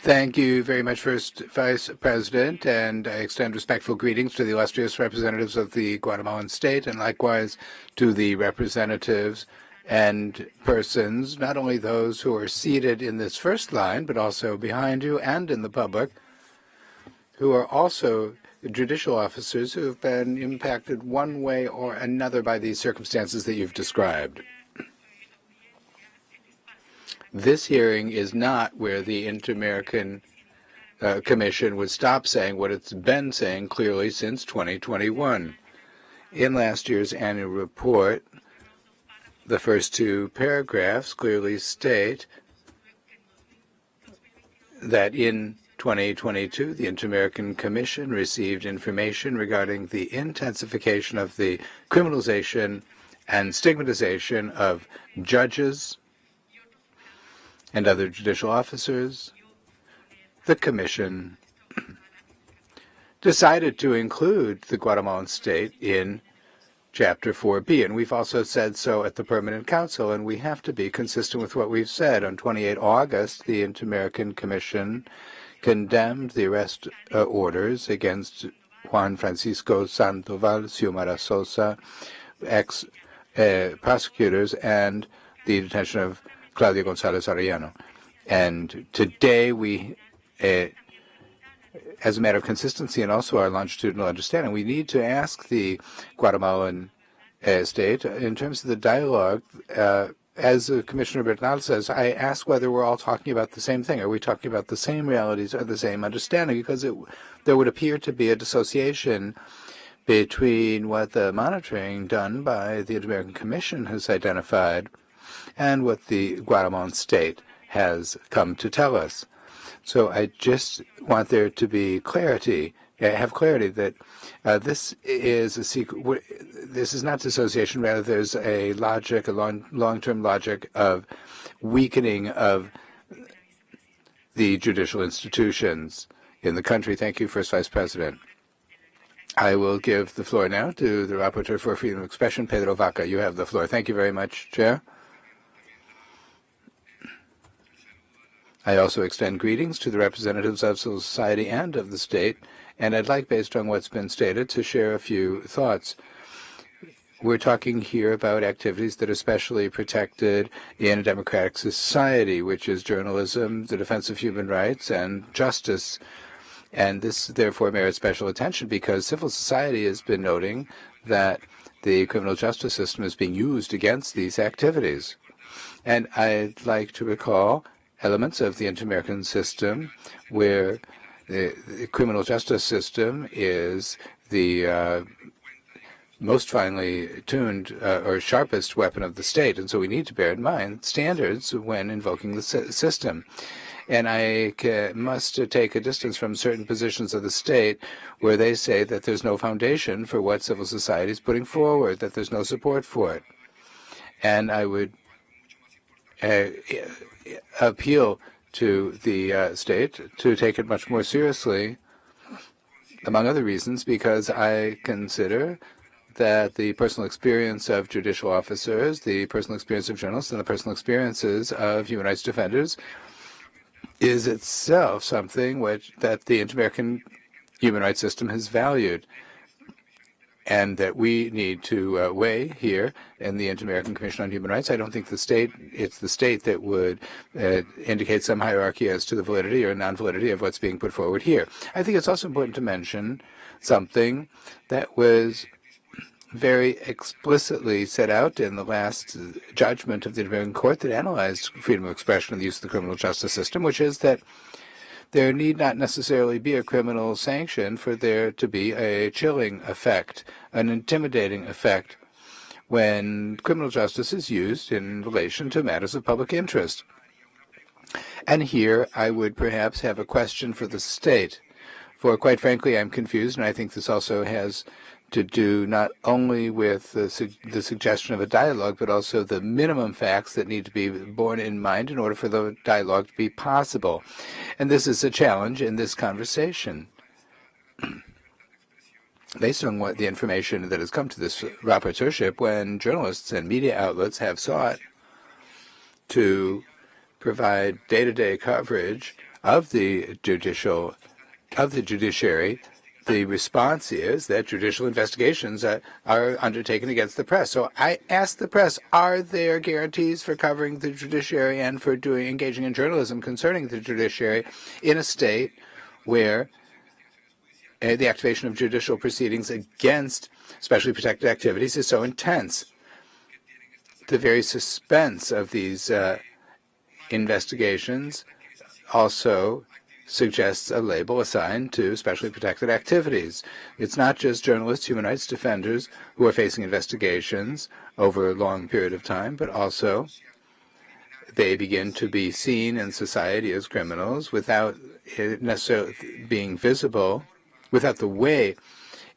Thank you very much, First Vice President, and I extend respectful greetings to the illustrious representatives of the Guatemalan state, and likewise to the representatives and persons, not only those who are seated in this first line, but also behind you and in the public, who are also judicial officers who have been impacted one way or another by these circumstances that you've described. This hearing is not where the Inter-American Commission would stop saying what it's been saying clearly since 2021. In last year's annual report, the first two paragraphs clearly state that in 2022, the Inter-American Commission received information regarding the intensification of the criminalization and stigmatization of judges and other judicial officers. The Commission decided to include the Guatemalan state in Chapter 4B, and we've also said so at the Permanent Council, and we have to be consistent with what we've said. On 28 August, the Inter-American Commission condemned the arrest orders against Juan Francisco Sandoval, Xiomara Sosa, ex-prosecutors, and the detention of Claudia Gonzalez Arellano. And today we, as a matter of consistency and also our longitudinal understanding, we need to ask the Guatemalan state, in terms of the dialogue, as Commissioner Bernal says, I ask whether we're all talking about the same thing. Are we talking about the same realities or the same understanding? Because there would appear to be a dissociation between what the monitoring done by the Inter-American Commission has identified and what the Guatemalan state has come to tell us. So I just want there to be clarity, have clarity that this is a secret. This is not dissociation. Rather, there's a logic, a long-term logic of weakening of the judicial institutions in the country. Thank you, First Vice President. I will give the floor now to the Rapporteur for Freedom of Expression, Pedro Vaca. You have the floor. Thank you very much, Chair. I also extend greetings to the representatives of civil society and of the state, and I'd like, based on what's been stated, to share a few thoughts. we're talking here about activities that are specially protected in a democratic society, which is journalism, the defense of human rights, and justice. And this, therefore, merits special attention because civil society has been noting that the criminal justice system is being used against these activities. And I'd like to recall elements of the inter-American system where the criminal justice system is the most finely tuned or sharpest weapon of the state. And so we need to bear in mind standards when invoking the system. And I must take a distance from certain positions of the state where they say that there's no foundation for what civil society is putting forward, that there's no support for it. And I would appeal to the state to take it much more seriously, among other reasons, because I consider that the personal experience of judicial officers, the personal experience of journalists, and the personal experiences of human rights defenders is itself something that the inter-American human rights system has valued, and that we need to weigh here in the Inter-American Commission on Human Rights. I don't think it's the state that would indicate some hierarchy as to the validity or non-validity of what's being put forward here. I think it's also important to mention something that was very explicitly set out in the last judgment of the Inter-American Court that analyzed freedom of expression and the use of the criminal justice system, which is that there need not necessarily be a criminal sanction for there to be a chilling effect, an intimidating effect, when criminal justice is used in relation to matters of public interest. And here I would perhaps have a question for the state, for quite frankly I'm confused, and I think this also has to do not only with the suggestion of a dialogue, but also the minimum facts that need to be borne in mind in order for the dialogue to be possible. And this is a challenge in this conversation. Based on what the information that has come to this rapporteurship, when journalists and media outlets have sought to provide day-to-day coverage of the judiciary, the response is that judicial investigations are undertaken against the press. So I asked the press, are there guarantees for covering the judiciary and for engaging in journalism concerning the judiciary in a state where the activation of judicial proceedings against specially protected activities is so intense? The very suspense of these investigations also suggests a label assigned to specially protected activities. It's not just journalists, human rights defenders who are facing investigations over a long period of time, but also they begin to be seen in society as criminals without it necessarily being visible, without the way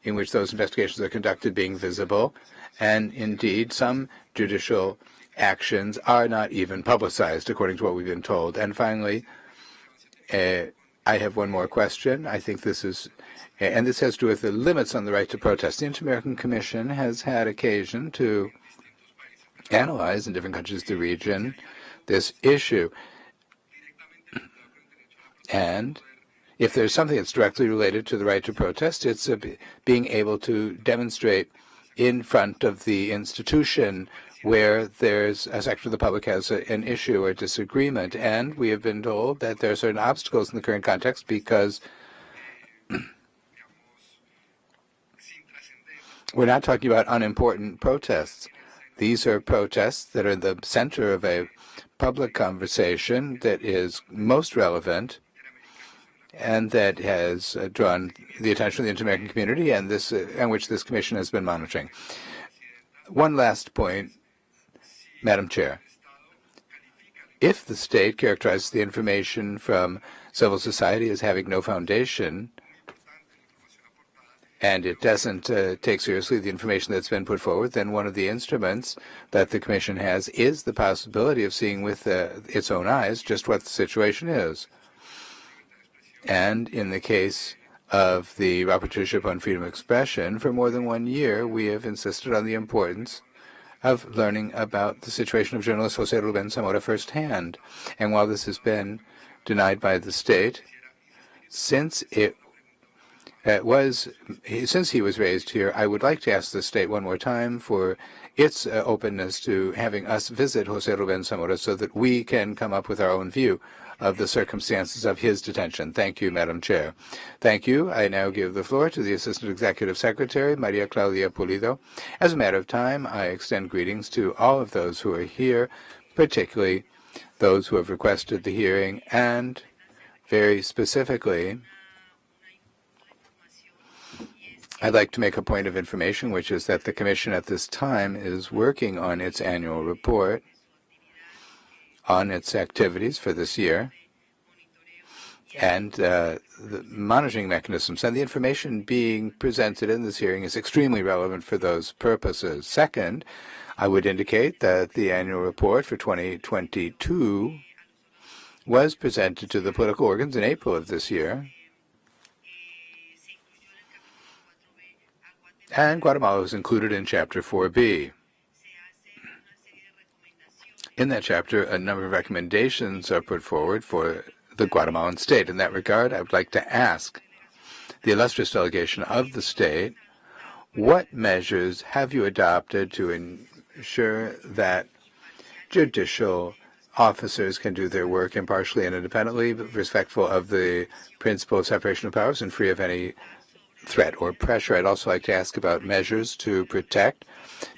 in which those investigations are conducted being visible. And indeed, some judicial actions are not even publicized, according to what we've been told. And finally, I have one more question. I think this is, and this has to do with the limits on the right to protest. The Inter-American Commission has had occasion to analyze in different countries of the region this issue. And if there's something that's directly related to the right to protest, it's being able to demonstrate in front of the institution where there's a section of the public has an issue or disagreement. And we have been told that there are certain obstacles in the current context because we're not talking about unimportant protests. These are protests that are in the center of a public conversation that is most relevant and that has drawn the attention of the inter-American community and which this commission has been monitoring. One last point, Madam Chair. If the state characterizes the information from civil society as having no foundation, and it doesn't take seriously the information that's been put forward, then one of the instruments that the Commission has is the possibility of seeing with its own eyes just what the situation is. And in the case of the Rapporteurship on Freedom of Expression, for more than 1 year, we have insisted on the importance of learning about the situation of journalist José Rubén Zamora firsthand. And while this has been denied by the state, since it since he was raised here, I would like to ask the state one more time for its openness to having us visit Jose Ruben Zamora so that we can come up with our own view of the circumstances of his detention. Thank you, Madam Chair. Thank you. I now give the floor to the Assistant Executive Secretary, Maria Claudia Pulido. As a matter of time, I extend greetings to all of those who are here, particularly those who have requested the hearing, and very specifically, I'd like to make a point of information, which is that the Commission at this time is working on its annual report on its activities for this year and the monitoring mechanisms. And the information being presented in this hearing is extremely relevant for those purposes. Second, I would indicate that the annual report for 2022 was presented to the political organs in April of this year. And Guatemala was included in Chapter 4B. In that chapter, a number of recommendations are put forward for the Guatemalan state. In that regard, I would like to ask the illustrious delegation of the state, what measures have you adopted to ensure that judicial officers can do their work impartially and independently, respectful of the principle of separation of powers and free of any threat or pressure? I'd also like to ask about measures to protect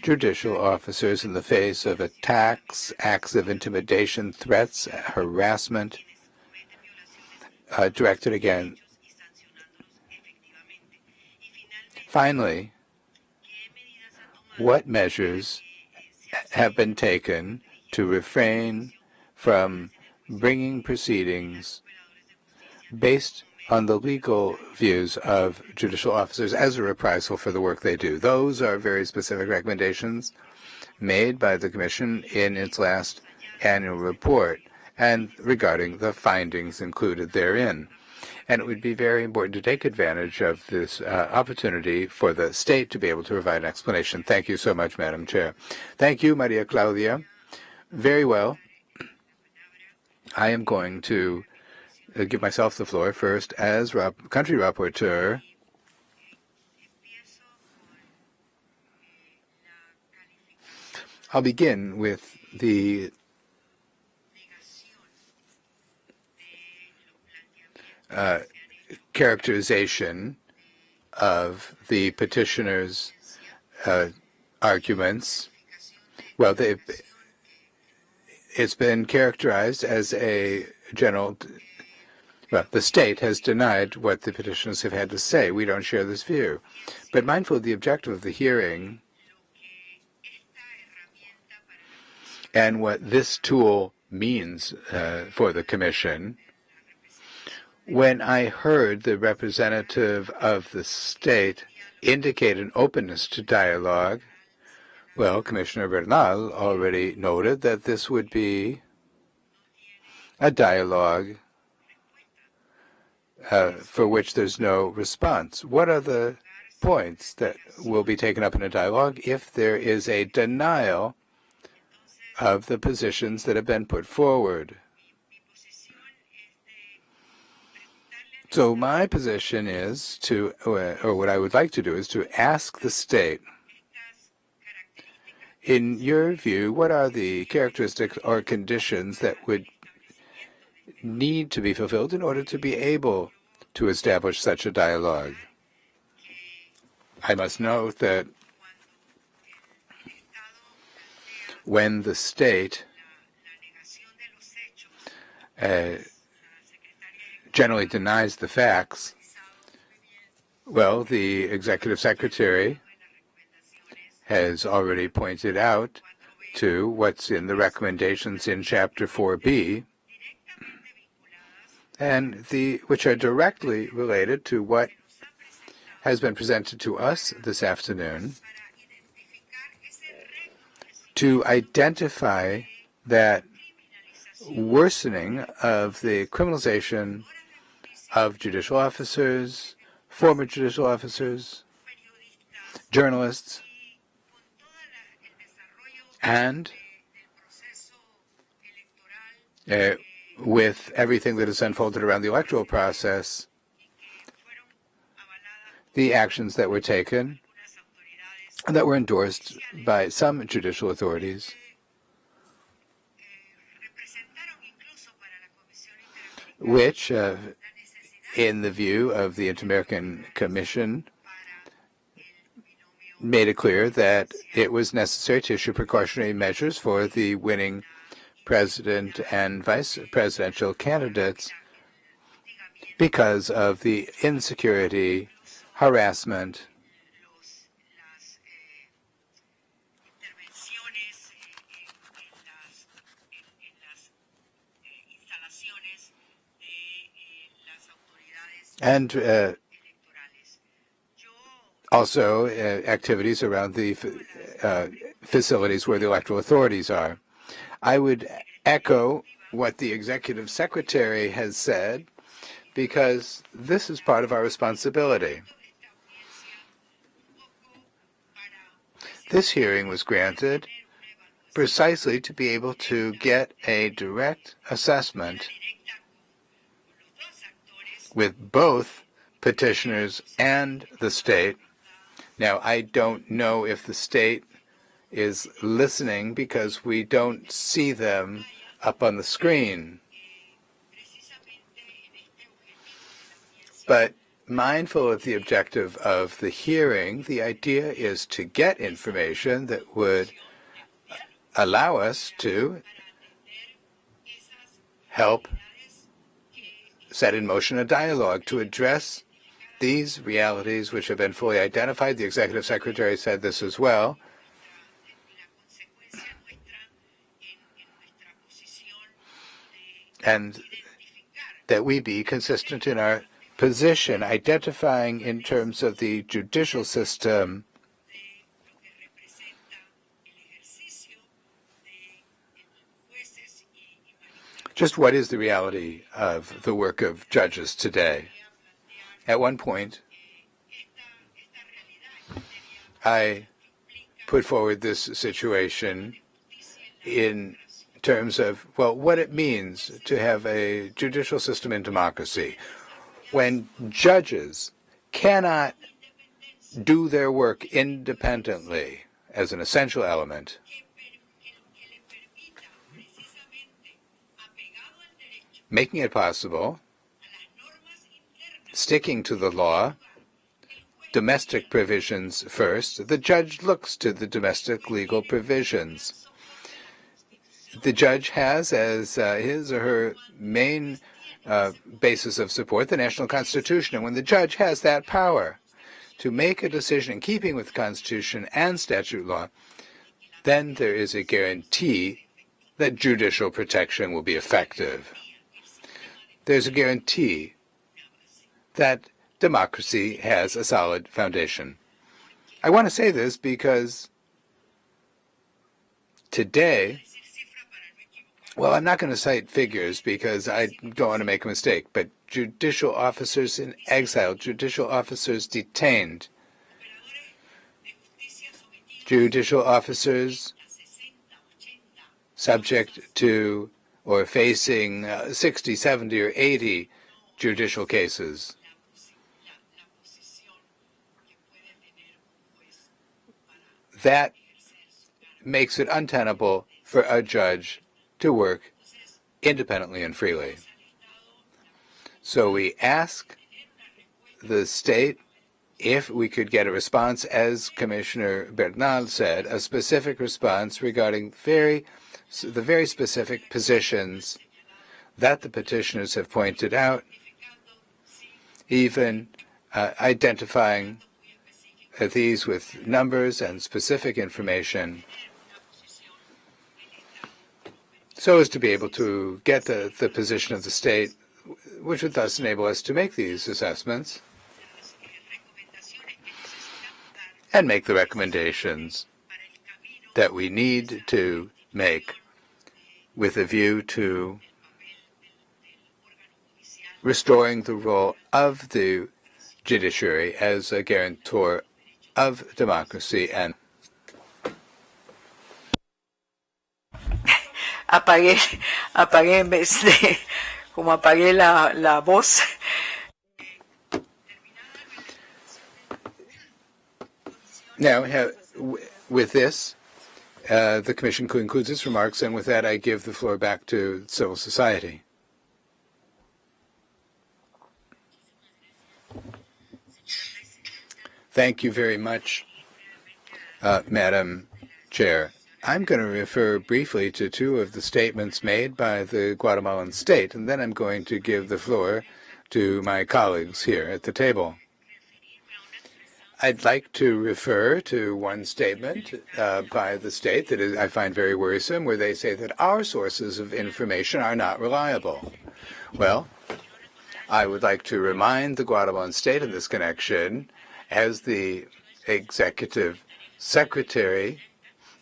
judicial officers in the face of attacks, acts of intimidation, threats, harassment directed again. Finally, what measures have been taken to refrain from bringing proceedings based on the legal views of judicial officers as a reprisal for the work they do? Those are very specific recommendations made by the Commission in its last annual report and regarding the findings included therein. And it would be very important to take advantage of this opportunity for the state to be able to provide an explanation. Thank you so much, Madam Chair. Thank you, Maria Claudia. Very well. I am going to give myself the floor first as country rapporteur. I'll begin with the characterization of the petitioner's arguments. Well, it's been characterized as a general. Well, the state has denied what the petitioners have had to say. We don't share this view. But mindful of the objective of the hearing and what this tool means for the Commission, when I heard the representative of the state indicate an openness to dialogue, well, Commissioner Bernal already noted that this would be a dialogue for which there's no response. What are the points that will be taken up in a dialogue if there is a denial of the positions that have been put forward? So my position is to, or what I would like to do is to ask the state, in your view, what are the characteristics or conditions that would need to be fulfilled in order to be able to establish such a dialogue? I must note that when the state generally denies the facts, well, the executive secretary has already pointed out to what's in the recommendations in Chapter 4B, and which are directly related to what has been presented to us this afternoon, to identify that worsening of the criminalization of judicial officers, former judicial officers, journalists, and with everything that has unfolded around the electoral process, the actions that were taken and that were endorsed by some judicial authorities, which, in the view of the Inter-American Commission, made it clear that it was necessary to issue precautionary measures for the winning president and vice presidential candidates because of the insecurity, harassment, and also activities around the facilities where the electoral authorities are. I would echo what the executive secretary has said, because this is part of our responsibility. This hearing was granted precisely to be able to get a direct assessment with both petitioners and the state. Now, I don't know if the state is listening because we don't see them up on the screen. But mindful of the objective of the hearing, the idea is to get information that would allow us to help set in motion a dialogue to address these realities which have been fully identified. The executive secretary said this as well. And that we be consistent in our position, identifying in terms of the judicial system just what is the reality of the work of judges today. At one point, I put forward this situation in terms of, well, what it means to have a judicial system in democracy. When judges cannot do their work independently as an essential element, making it possible, sticking to the law, domestic provisions first, the judge looks to the domestic legal provisions. The judge has as his or her main basis of support the national constitution. And when the judge has that power to make a decision in keeping with the Constitution and statute law, then there is a guarantee that judicial protection will be effective. There's a guarantee that democracy has a solid foundation. I want to say this because today, well, I'm not going to cite figures because I don't want to make a mistake, but judicial officers in exile, judicial officers detained, judicial officers subject to or facing 60, 70, or 80 judicial cases. That makes it untenable for a judge to work independently and freely. So we ask the state if we could get a response, as Commissioner Bernal said, a specific response regarding the very specific positions that the petitioners have pointed out, even identifying these with numbers and specific information, so as to be able to get the position of the state, which would thus enable us to make these assessments and make the recommendations that we need to make with a view to restoring the role of the judiciary as a guarantor of democracy. And apagué en vez de, como apagué la voz. Now, with this, the Commission concludes its remarks, and with that, I give the floor back to civil society. Thank you very much, Madam Chair. I'm going to refer briefly to two of the statements made by the Guatemalan state, and then I'm going to give the floor to my colleagues here at the table. I'd like to refer to one statement by the state that I find very worrisome, where they say that our sources of information are not reliable. Well, I would like to remind the Guatemalan state in this connection, as the executive secretary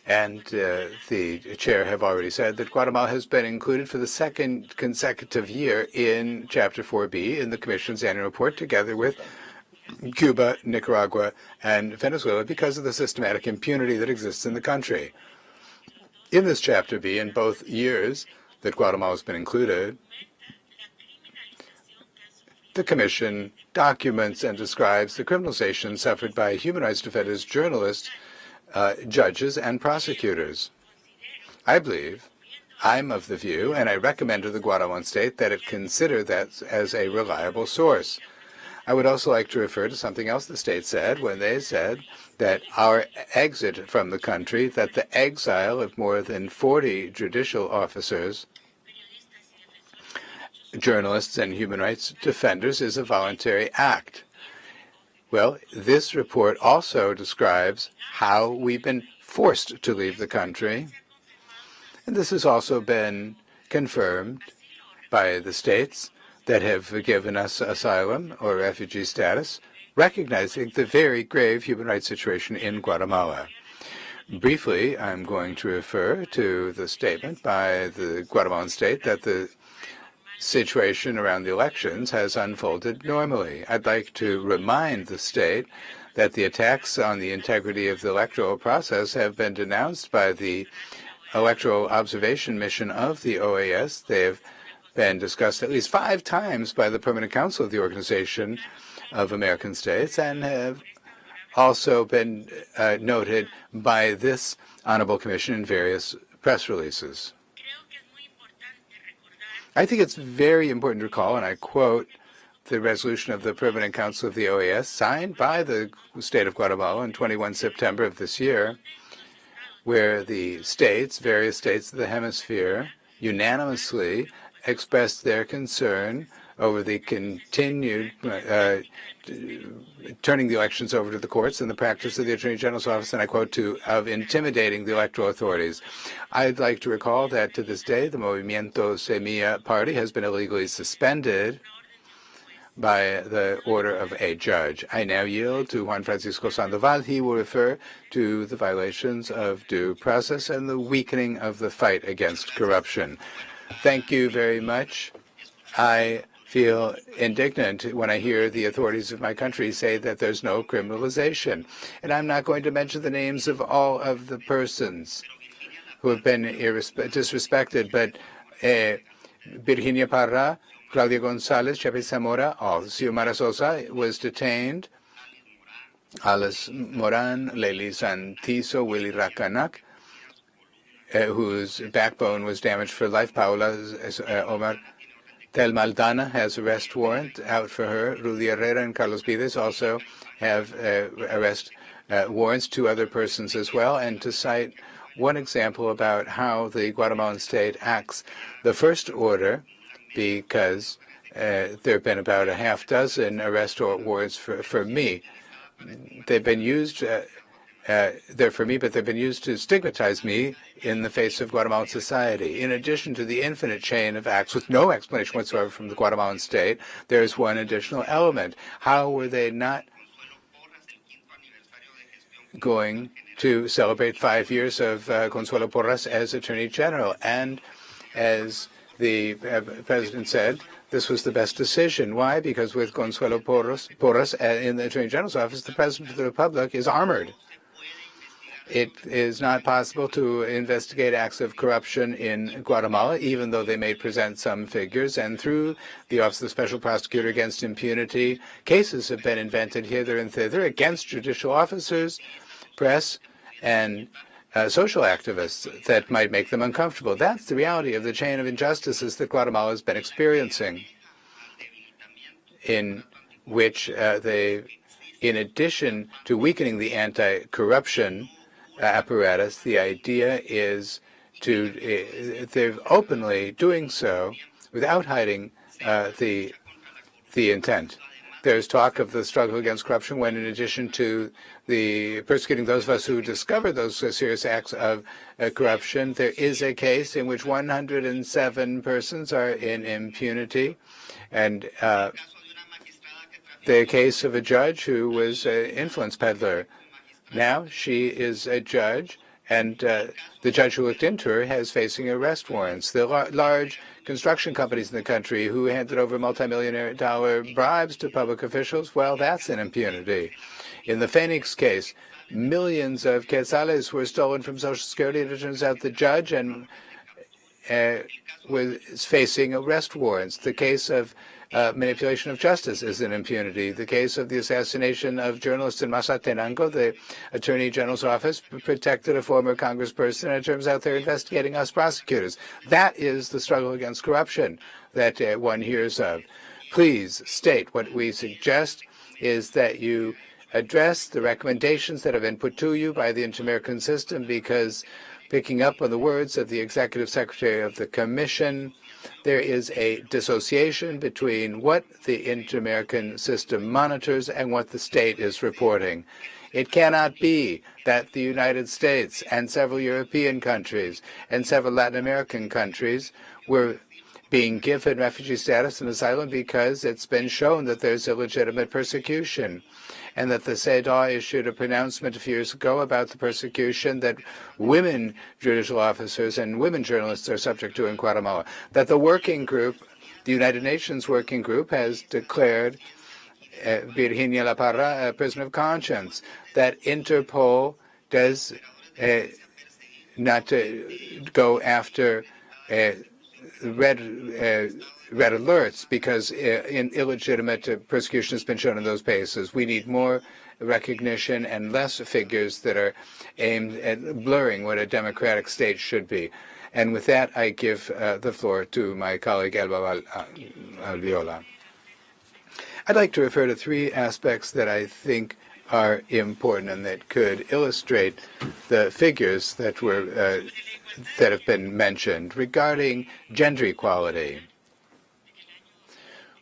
and the chair have already said, that Guatemala has been included for the second consecutive year in Chapter 4B in the Commission's annual report, together with Cuba, Nicaragua, and Venezuela, because of the systematic impunity that exists in the country. In this Chapter B, in both years that Guatemala has been included, the Commission documents and describes the criminalization suffered by human rights defenders, journalists, judges, and prosecutors. I believe, I'm of the view, and I recommend to the Guatemalan state that it consider that as a reliable source. I would also like to refer to something else the state said when they said that our exit from the country, that the exile of more than 40 judicial officers, journalists, and human rights defenders is a voluntary act. Well, this report also describes how we've been forced to leave the country, and this has also been confirmed by the states that have given us asylum or refugee status, recognizing the very grave human rights situation in Guatemala. Briefly, I'm going to refer to the statement by the Guatemalan state that the situation around the elections has unfolded normally. I'd like to remind the state that the attacks on the integrity of the electoral process have been denounced by the Electoral Observation Mission of the OAS. They have been discussed at least 5 times by the Permanent Council of the Organization of American States, and have also been noted by this Honorable Commission in various press releases. I think it's very important to recall, and I quote the resolution of the Permanent Council of the OAS signed by the state of Guatemala on 21 September of this year, where the states, various states of the hemisphere, unanimously expressed their concern over the continued turning the elections over to the courts and the practice of the Attorney General's office, and I quote, of intimidating the electoral authorities. I'd like to recall that to this day, the Movimiento Semilla party has been illegally suspended by the order of a judge. I now yield to Juan Francisco Sandoval. He will refer to the violations of due process and the weakening of the fight against corruption. Thank you very much. I feel indignant when I hear the authorities of my country say that there's no criminalization. And I'm not going to mention the names of all of the persons who have been disrespected, but Virginia Parra, Claudia Gonzalez, Chepe Zamora, Xiomara Sosa was detained, Alice Moran, Lely Santizo, Willy Rakanak, whose backbone was damaged for life. Paula Omar Tel Maldana has arrest warrant out for her. Rudy Herrera and Carlos Vides also have arrest warrants, 2 other persons as well. And to cite one example about how the Guatemalan state acts, the first order, because there have been about a half dozen arrest warrants for me. They've been used they're for me, but they've been used to stigmatize me in the face of Guatemalan society. In addition to the infinite chain of acts with no explanation whatsoever from the Guatemalan state, there's one additional element. How were they not going to celebrate 5 years of Consuelo Porras as Attorney General? And as the President said, this was the best decision. Why? Because with Consuelo Porras in the Attorney General's office, the President of the Republic is armored. It is not possible to investigate acts of corruption in Guatemala, even though they may present some figures. And through the Office of the Special Prosecutor Against Impunity, cases have been invented hither and thither against judicial officers press and social activists that might make them uncomfortable. That's the reality of the chain of injustices that Guatemala has been experiencing, in which in addition to weakening the anti-corruption apparatus, the idea is they're openly doing so without hiding the intent. There's talk of the struggle against corruption when, in addition to the persecuting those of us who discover those serious acts of corruption, there is a case in which 107 persons are in impunity, and the case of a judge who was an influence peddler. Now she is a judge, and the judge who looked into her is facing arrest warrants. The large construction companies in the country who handed over multi-million-dollar bribes to public officials, well, that's an impunity. In the Phoenix case, millions of quetzales were stolen from Social Security, and it turns out the judge was facing arrest warrants. The case of manipulation of justice is an impunity. The case of the assassination of journalist in Mazatenango, the Attorney General's office protected a former congressperson, and it turns out they're investigating us prosecutors. That is the struggle against corruption that one hears of. Please state what we suggest is that you address the recommendations that have been put to you by the Inter-American system, because picking up on the words of the Executive Secretary of the Commission, there is a dissociation between what the Inter-American system monitors and what the state is reporting. It cannot be that the United States and several European countries and several Latin American countries were being given refugee status and asylum because it's been shown that there's illegitimate persecution, and that the CEDAW issued a pronouncement a few years ago about the persecution that women judicial officers and women journalists are subject to in Guatemala. That the working group, the United Nations working group, has declared Virginia La Parra a prisoner of conscience. That Interpol does not go after red alerts because illegitimate persecution has been shown in those cases. We need more recognition and less figures that are aimed at blurring what a democratic state should be. And with that, I give the floor to my colleague Elba Alviola. I'd like to refer to three aspects that I think are important and that could illustrate the figures that were that have been mentioned regarding gender equality.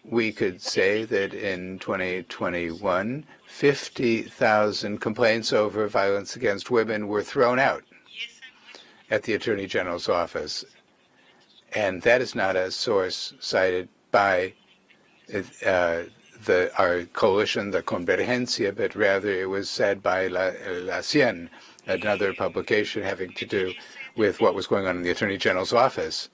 We could say that in 2021, 50,000 complaints over violence against women were thrown out at the Attorney General's office. And that is not a source cited by our coalition, the Convergencia, but rather it was said by La Cien, another publication having to do with what was going on in the Attorney General's office.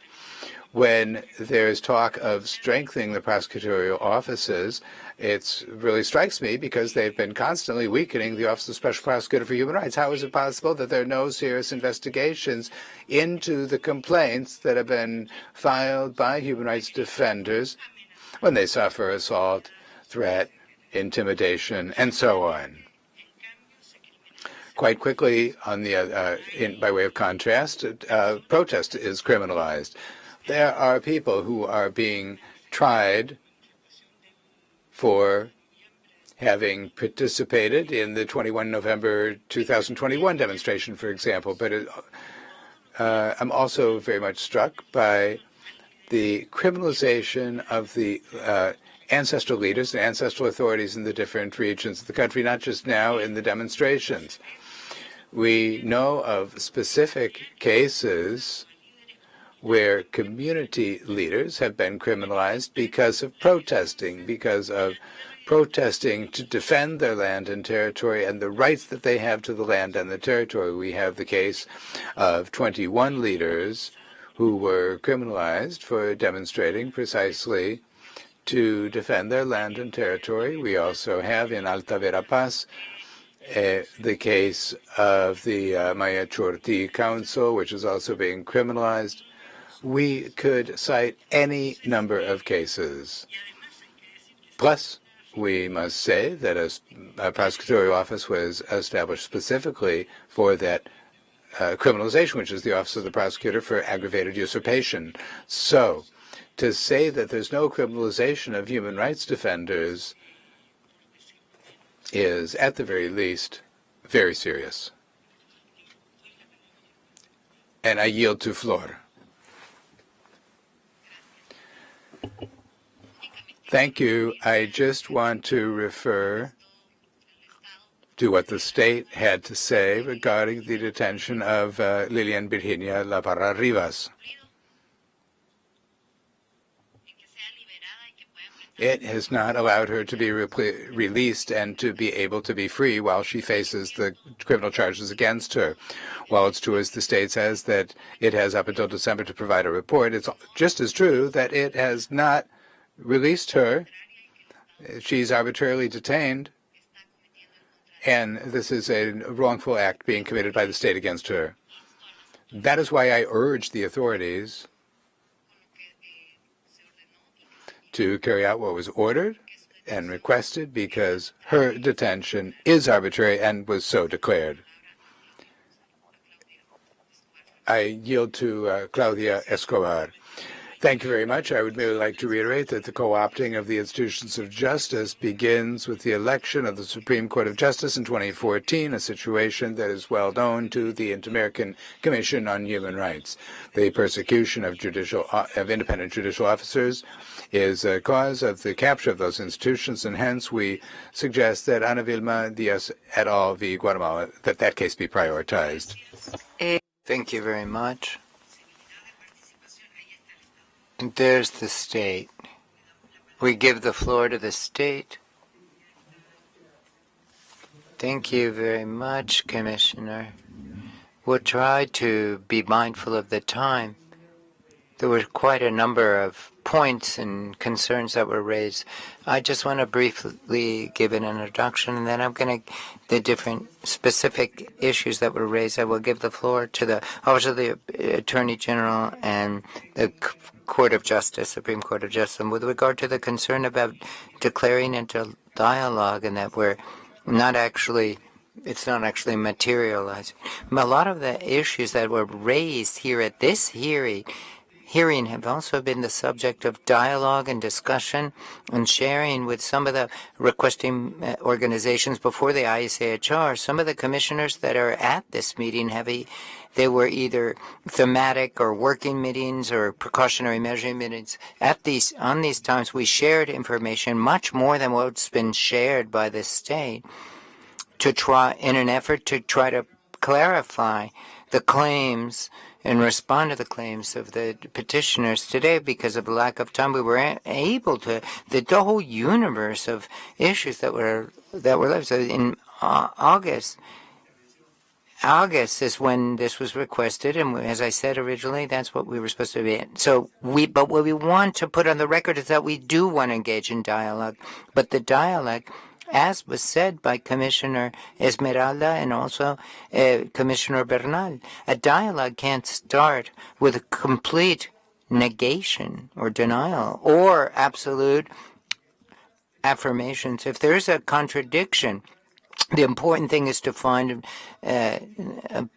When there's talk of strengthening the prosecutorial offices, it really strikes me because they've been constantly weakening the Office of Special Prosecutor for Human Rights. How is it possible that there are no serious investigations into the complaints that have been filed by human rights defenders when they suffer assault, threat, intimidation, and so on? Quite quickly, on the by way of contrast, protest is criminalized. There are people who are being tried for having participated in the 21 November 2021 demonstration, for example. But I'm also very much struck by the criminalization of the ancestral leaders and ancestral authorities in the different regions of the country, not just now in the demonstrations. We know of specific cases where community leaders have been criminalized because of protesting to defend their land and territory and the rights that they have to the land and the territory. We have the case of 21 leaders who were criminalized for demonstrating precisely to defend their land and territory. We also have in Alta Verapaz the case of the Maya Chorti Council, which is also being criminalized. We could cite any number of cases. Plus, we must say that a prosecutorial office was established specifically for that criminalization, which is the Office of the Prosecutor for Aggravated Usurpation. So, to say that there's no criminalization of human rights defenders is, at the very least, very serious. And I yield to Flor. Thank you. I just want to refer to what the state had to say regarding the detention of Lilian Virginia La Parra Rivas. It has not allowed her to be released and to be able to be free while she faces the criminal charges against her. While it's true, as the state says, that it has up until December to provide a report, it's just as true that it has not released her. She's arbitrarily detained, and this is a wrongful act being committed by the state against her. That is why I urge the authorities to carry out what was ordered and requested, because her detention is arbitrary and was so declared. I yield to Claudia Escobar. Thank you very much. I would merely like to reiterate that the co-opting of the institutions of justice begins with the election of the Supreme Court of Justice in 2014, a situation that is well known to the Inter-American Commission on Human Rights. The persecution of independent judicial officers is a cause of the capture of those institutions, and hence we suggest that Ana Vilma Diaz et al. V. Guatemala, that case be prioritized. Thank you very much. There's the state. We give the floor to the state. Thank you very much, Commissioner. We'll try to be mindful of the time. There were quite a number of points and concerns that were raised. I just want to briefly give an introduction, and then I'm going to the different specific issues that were raised. I will give the floor to the Office of the Attorney General and the Court of Justice, Supreme Court of Justice. And with regard to the concern about declaring into dialogue and that it's not actually materializing. A lot of the issues that were raised here at this hearing have also been the subject of dialogue and discussion and sharing with some of the requesting organizations before the ICHR. Some of the commissioners that are at this meeting they were either thematic or working meetings or precautionary measure meetings. On these times, we shared information much more than what's been shared by the state in an effort to try to clarify the claims and respond to the claims of the petitioners. Today, because of lack of time, we were able to the whole universe of issues that were left. So in August is when this was requested, and as I said originally, that's what we were supposed to be in. But what we want to put on the record is that we do want to engage in dialogue, but the dialogue, as was said by Commissioner Esmeralda and also Commissioner Bernal, a dialogue can't start with a complete negation or denial or absolute affirmations. If there's a contradiction, the important thing is to find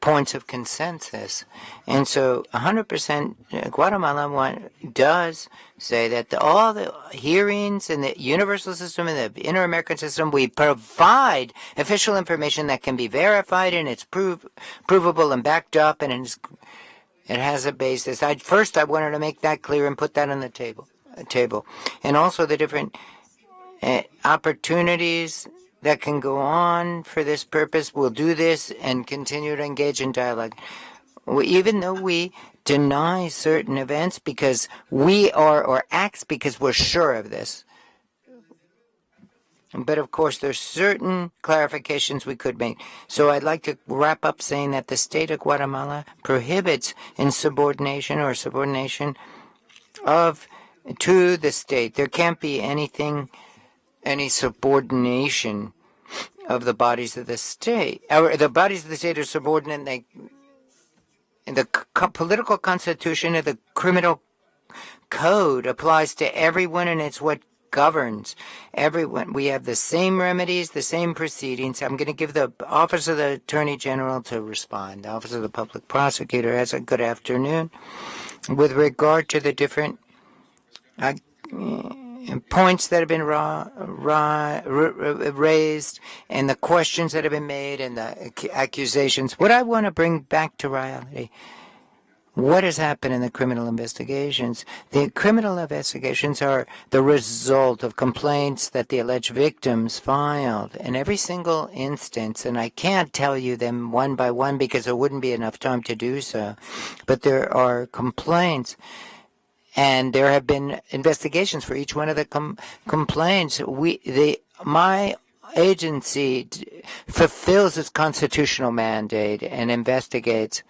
points of consensus. And so 100% Guatemala does say that all the hearings in the universal system and the inter-American system, we provide official information that can be verified and it's provable and backed up, and it has a basis. I wanted to make that clear and put that on the table. And also the different opportunities that can go on for this purpose. We'll do this and continue to engage in dialogue. Even though we deny certain events because or acts because we're sure of this. But of course, there's certain clarifications we could make. So I'd like to wrap up saying that the state of Guatemala prohibits insubordination or subordination to the state. There can't be any subordination of the bodies of the state. The bodies of the state are subordinate. The political constitution of the criminal code applies to everyone, and it's what governs everyone. We have the same remedies, the same proceedings. I'm going to give the Office of the Attorney General to respond. The Office of the Public Prosecutor has a good afternoon. With regard to the different points that have been raised and the questions that have been made and the accusations, what I want to bring back to reality, what has happened in the criminal investigations? The criminal investigations are the result of complaints that the alleged victims filed in every single instance, and I can't tell you them one by one because there wouldn't be enough time to do so, but there are complaints. And there have been investigations for each one of the complaints. My agency fulfills its constitutional mandate and investigates.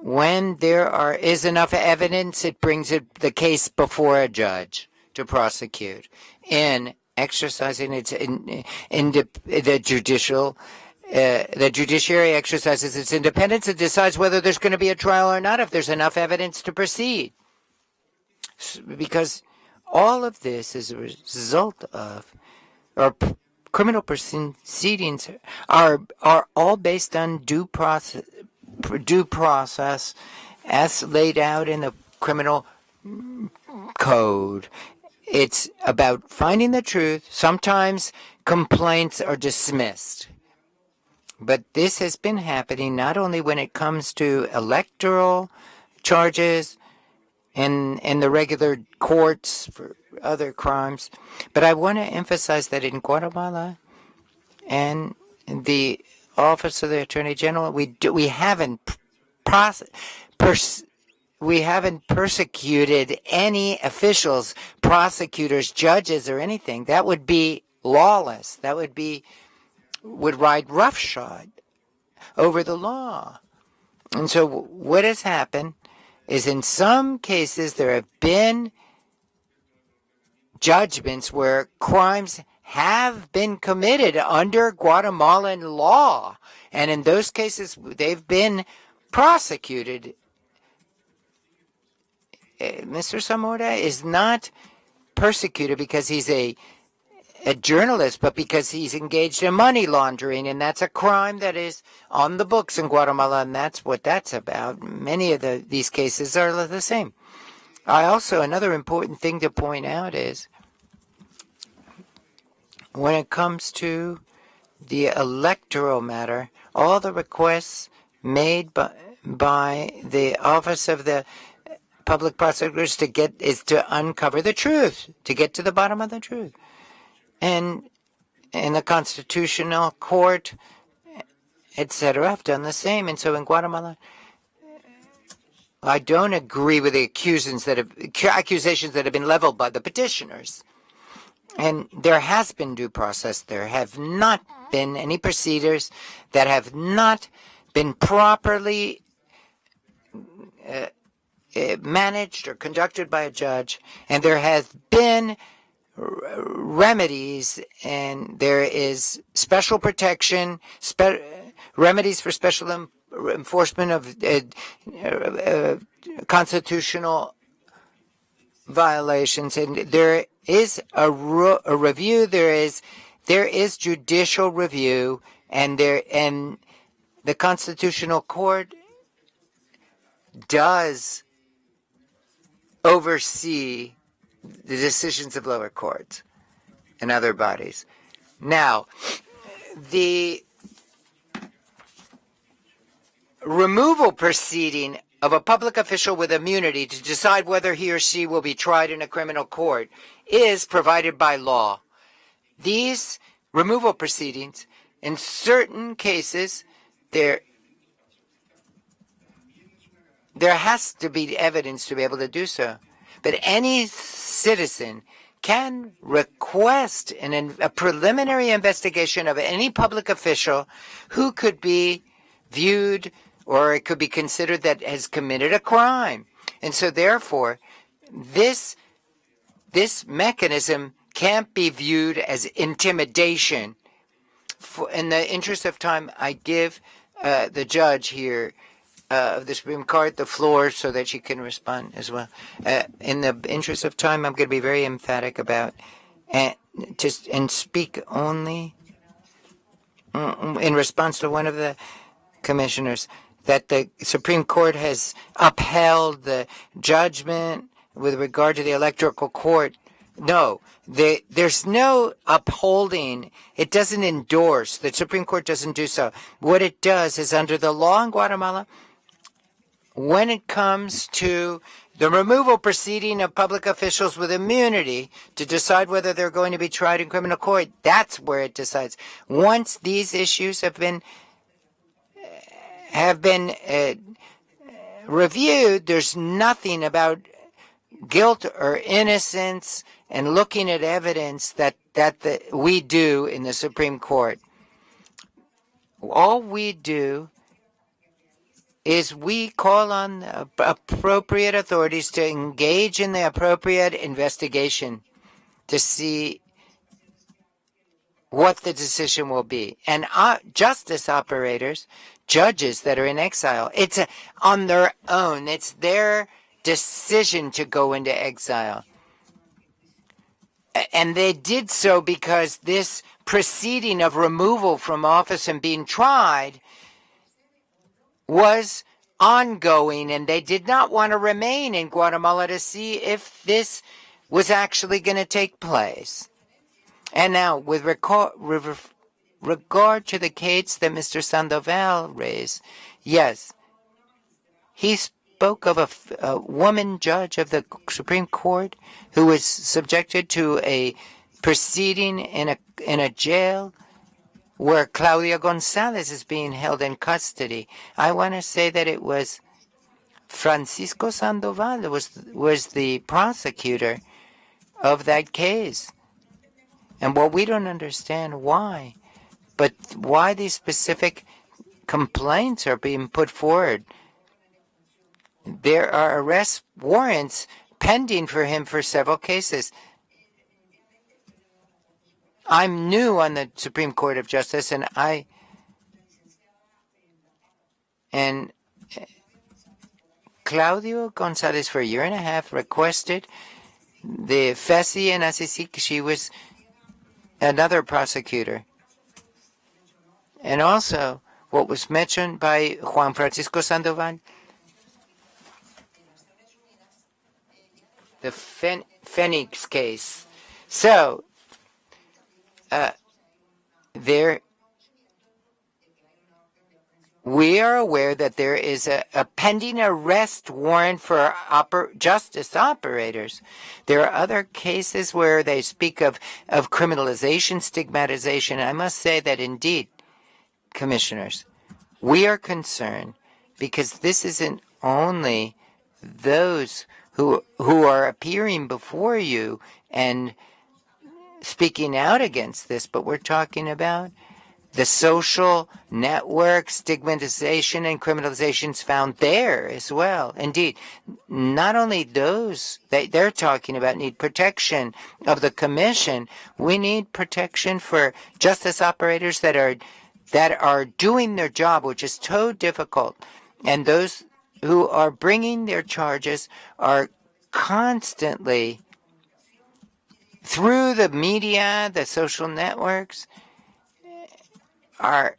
When there is enough evidence, it brings the case before a judge to prosecute. In exercising its the judiciary exercises its independence and decides whether there's going to be a trial or not if there's enough evidence to proceed. Because all of this is a result of, or criminal proceedings are all based on due process as laid out in the criminal code. It's about finding the truth. Sometimes complaints are dismissed. But this has been happening not only when it comes to electoral charges and the regular courts for other crimes, but I want to emphasize that in Guatemala and the Office of the Attorney General, we haven't persecuted any officials, prosecutors, judges, or anything. That would be lawless. That would ride roughshod over the law. And so what has happened is in some cases there have been judgments where crimes have been committed under Guatemalan law. And in those cases they've been prosecuted. Mr. Zamora is not persecuted because he's a journalist, but because he's engaged in money laundering, and that's a crime that is on the books in Guatemala, and that's what that's about. Many of these cases are the same. Another important thing to point out is when it comes to the electoral matter, all the requests made by the Office of the Public Prosecutors is to uncover the truth, to get to the bottom of the truth. And in the Constitutional Court, etc., have done the same. And so in Guatemala, I don't agree with the accusations that have been leveled by the petitioners. And there has been due process. There have not been any procedures that have not been properly managed or conducted by a judge. And there has been remedies, and there is special protection, remedies for special enforcement of constitutional violations, and there is a review. There is judicial review, and the Constitutional Court does oversee the decisions of lower courts and other bodies. Now, the removal proceeding of a public official with immunity to decide whether he or she will be tried in a criminal court is provided by law. These removal proceedings, in certain cases, there has to be evidence to be able to do so. But any citizen can request a preliminary investigation of any public official who could be viewed, or it could be considered that has committed a crime. And so therefore, this mechanism can't be viewed as intimidation. In the interest of time, I give the judge here of the Supreme Court the floor so that she can respond as well. In the interest of time, I'm going to be very emphatic about and speak only in response to one of the commissioners that the Supreme Court has upheld the judgment with regard to the electoral court. No, there's no upholding. It doesn't endorse. The Supreme Court doesn't do so. What it does is, under the law in Guatemala, when it comes to the removal proceeding of public officials with immunity to decide whether they're going to be tried in criminal court, that's where it decides. Once these issues have been reviewed, there's nothing about guilt or innocence and looking at evidence that we do in the Supreme Court. All we do is we call on appropriate authorities to engage in the appropriate investigation to see what the decision will be. And justice operators, judges that are in exile, it's on their own. It's their decision to go into exile. And they did so because this proceeding of removal from office and being tried was ongoing, and they did not want to remain in Guatemala to see if this was actually going to take place. And now, with regard to the case that Mr. Sandoval raised, yes, he spoke of a woman judge of the Supreme Court who was subjected to a proceeding in a jail where Claudia Gonzalez is being held in custody. I want to say that it was Francisco Sandoval that was the prosecutor of that case. And well, we don't understand why, but why these specific complaints are being put forward. There are arrest warrants pending for him for several cases. I'm new on the Supreme Court of Justice, and Claudio Gonzalez for a year and a half requested the FESI and Assisi. She was another prosecutor. And also, what was mentioned by Juan Francisco Sandoval, the Phoenix case. So, we are aware that there is a pending arrest warrant for justice operators. There are other cases where they speak of criminalization, stigmatization. I must say that indeed, commissioners, we are concerned because this isn't only those who are appearing before you and speaking out against this, but we're talking about the social network, stigmatization, and criminalizations found there as well. Indeed, not only those that they're talking about need protection of the commission, we need protection for justice operators that are doing their job, which is so difficult, and those who are bringing their charges are constantly, through the media, the social networks, are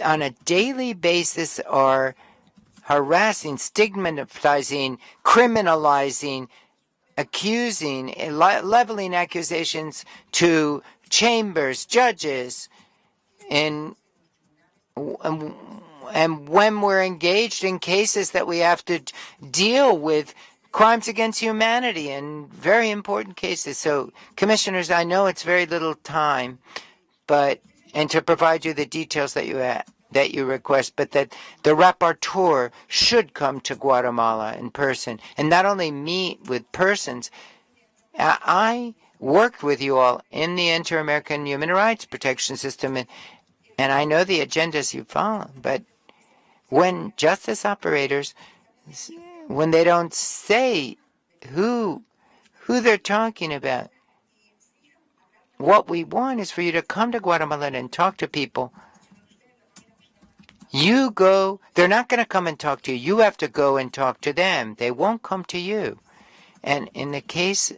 on a daily basis are harassing, stigmatizing, criminalizing, accusing, leveling accusations to chambers, judges, and when we're engaged in cases that we have to deal with crimes against humanity and very important cases. So, commissioners, I know it's very little time, and to provide you the details that you request, but that the rapporteur should come to Guatemala in person and not only meet with persons. I worked with you all in the Inter-American Human Rights Protection System, and I know the agendas you follow, but when justice operators, when they don't say who they're talking about, what we want is for you to come to Guatemala and talk to people. You go, they're not going to come and talk to you. You have to go and talk to them. They won't come to you. And in the case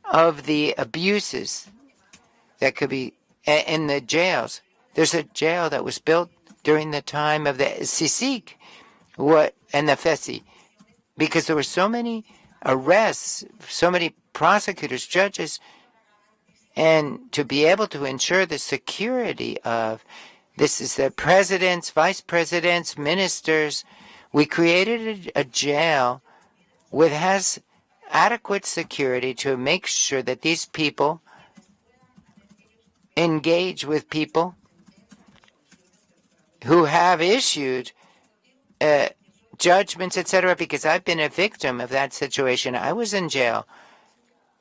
of the abuses that could be in the jails, there's a jail that was built during the time of the CICIG and the FESI, because there were so many arrests, so many prosecutors, judges, and to be able to ensure the security of this is the presidents, vice presidents, ministers. We created a jail which has adequate security to make sure that these people engage with people who have issued judgments, etc., because I've been a victim of that situation. I was in jail.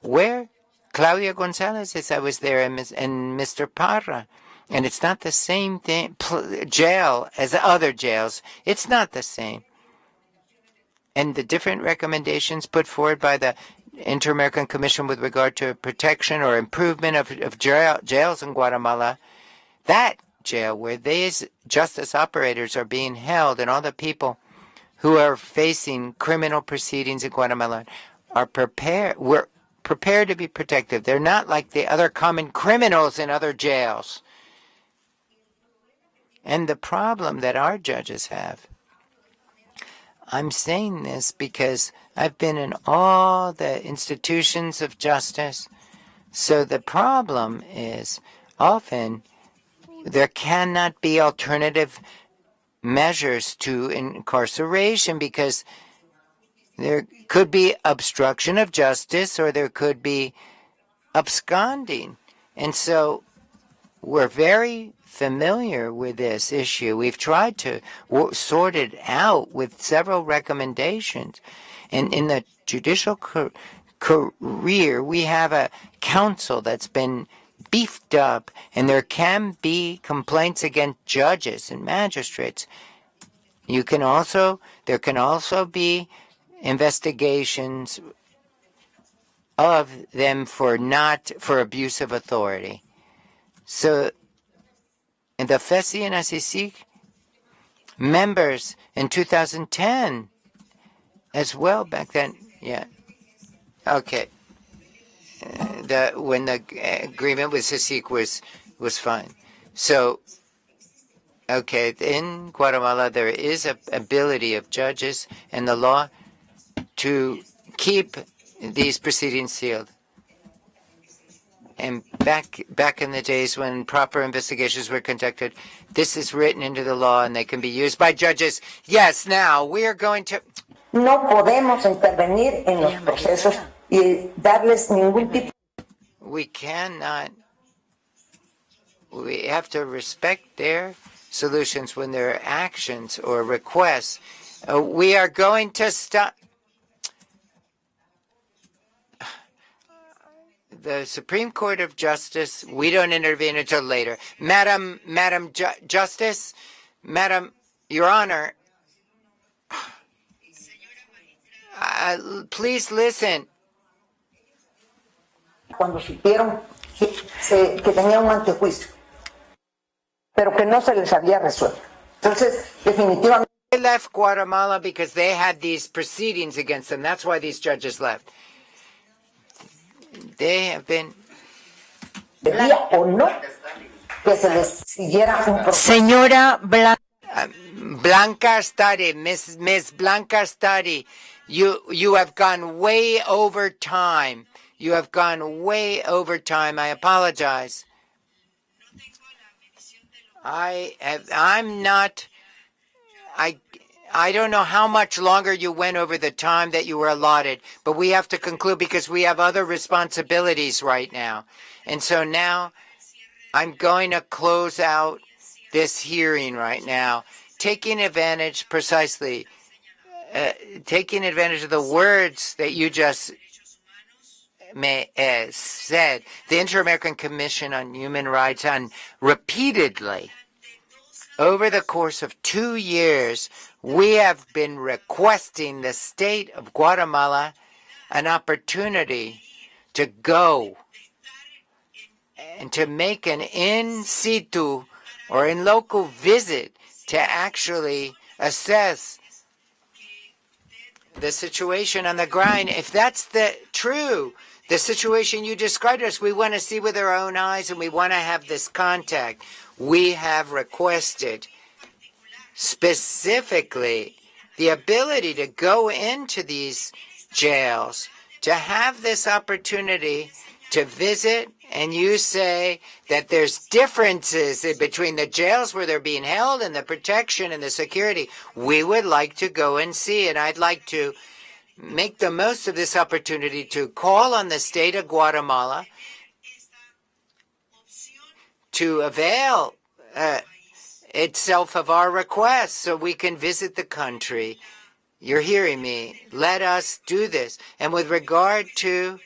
Where? Claudia Gonzalez says I was there, and Mr. Parra. And it's not the same thing, jail as other jails. It's not the same. And the different recommendations put forward by the Inter-American Commission with regard to protection or improvement of jails in Guatemala, that jail where these justice operators are being held and all the people who are facing criminal proceedings in Guatemala are we're prepared to be protective. They're not like the other common criminals in other jails. And the problem that our judges have, I'm saying this because I've been in all the institutions of justice. So the problem is often there cannot be alternative measures to incarceration because there could be obstruction of justice or there could be absconding. And so we're very familiar with this issue. We've tried to sort it out with several recommendations. And in the judicial career, we have a council that's been beefed up, and there can be complaints against judges and magistrates. There can also be investigations of them for abuse of authority. So in the FESI and ACICIG members in 2010 as well back then, yeah. Okay. When the agreement with CICIG was fine. So, okay, in Guatemala there is an ability of judges and the law to keep these proceedings sealed. And back in the days when proper investigations were conducted, this is written into the law and they can be used by judges. Yes, now we are going to... No podemos intervenir en los procesos y darles ningún tipo. We cannot... We have to respect their solutions when there are actions or requests. We are going to stop... The Supreme Court of Justice, we don't intervene until later. Madam Justice, Madam, Your Honor, please listen. Cuando supieron que tenían un antejuicio, pero que no se les había resuelto. Entonces, definitivamente. They left Guatemala because they had these proceedings against them. That's why these judges left. They have been... o no que se les siguiera un proceso. Señora Blanca Stadi, Miss Blanca Stadi, you have gone way over time. You have gone way over time. I apologize. I don't know how much longer you went over the time that you were allotted, but we have to conclude because we have other responsibilities right now. And so now I'm going to close out this hearing right now, taking advantage of the words that you just said. The Inter-American Commission on Human Rights repeatedly, over the course of 2 years, we have been requesting the state of Guatemala an opportunity to go and to make an in situ or in local visit to actually assess the situation on the ground. If that's true, the situation you described us, we want to see with our own eyes and we want to have this contact. We have requested specifically the ability to go into these jails, to have this opportunity to visit. And you say that there's differences between the jails where they're being held and the protection and the security. We would like to go and see, and I'd like to make the most of this opportunity to call on the state of Guatemala to avail itself of our request so we can visit the country. You're hearing me. Let us do this. And with regard to,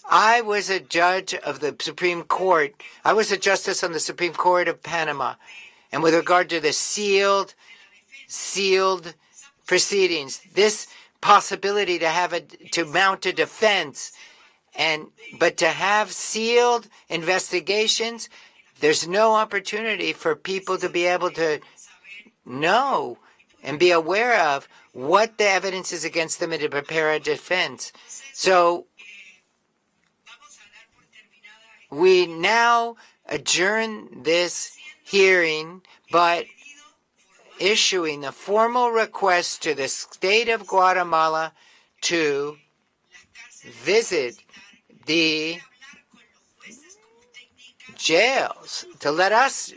I was a judge of the Supreme Court. I was a justice on the Supreme Court of Panama. And with regard to the sealed proceedings, this possibility to mount a defense, but to have sealed investigations, there's no opportunity for people to be able to know and be aware of what the evidence is against them and to prepare a defense. So we now adjourn this hearing, but issuing the formal request to the state of Guatemala to visit the jails, to let us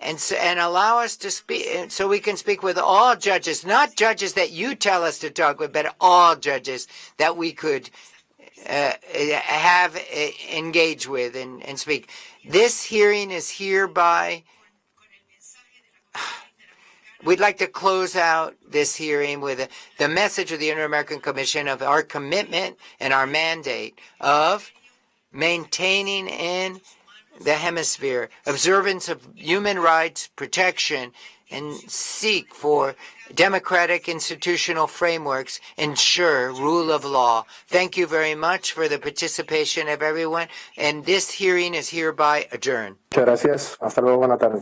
and allow us to speak, so we can speak with all judges, not judges that you tell us to talk with, but all judges that we could have engage with and speak. This hearing is hereby. We'd like to close out this hearing with the message of the Inter-American Commission of our commitment and our mandate of maintaining in the hemisphere observance of human rights protection and seek for democratic institutional frameworks, ensure rule of law. Thank you very much for the participation of everyone, and this hearing is hereby adjourned. Muchas gracias. Hasta luego. Buena tarde.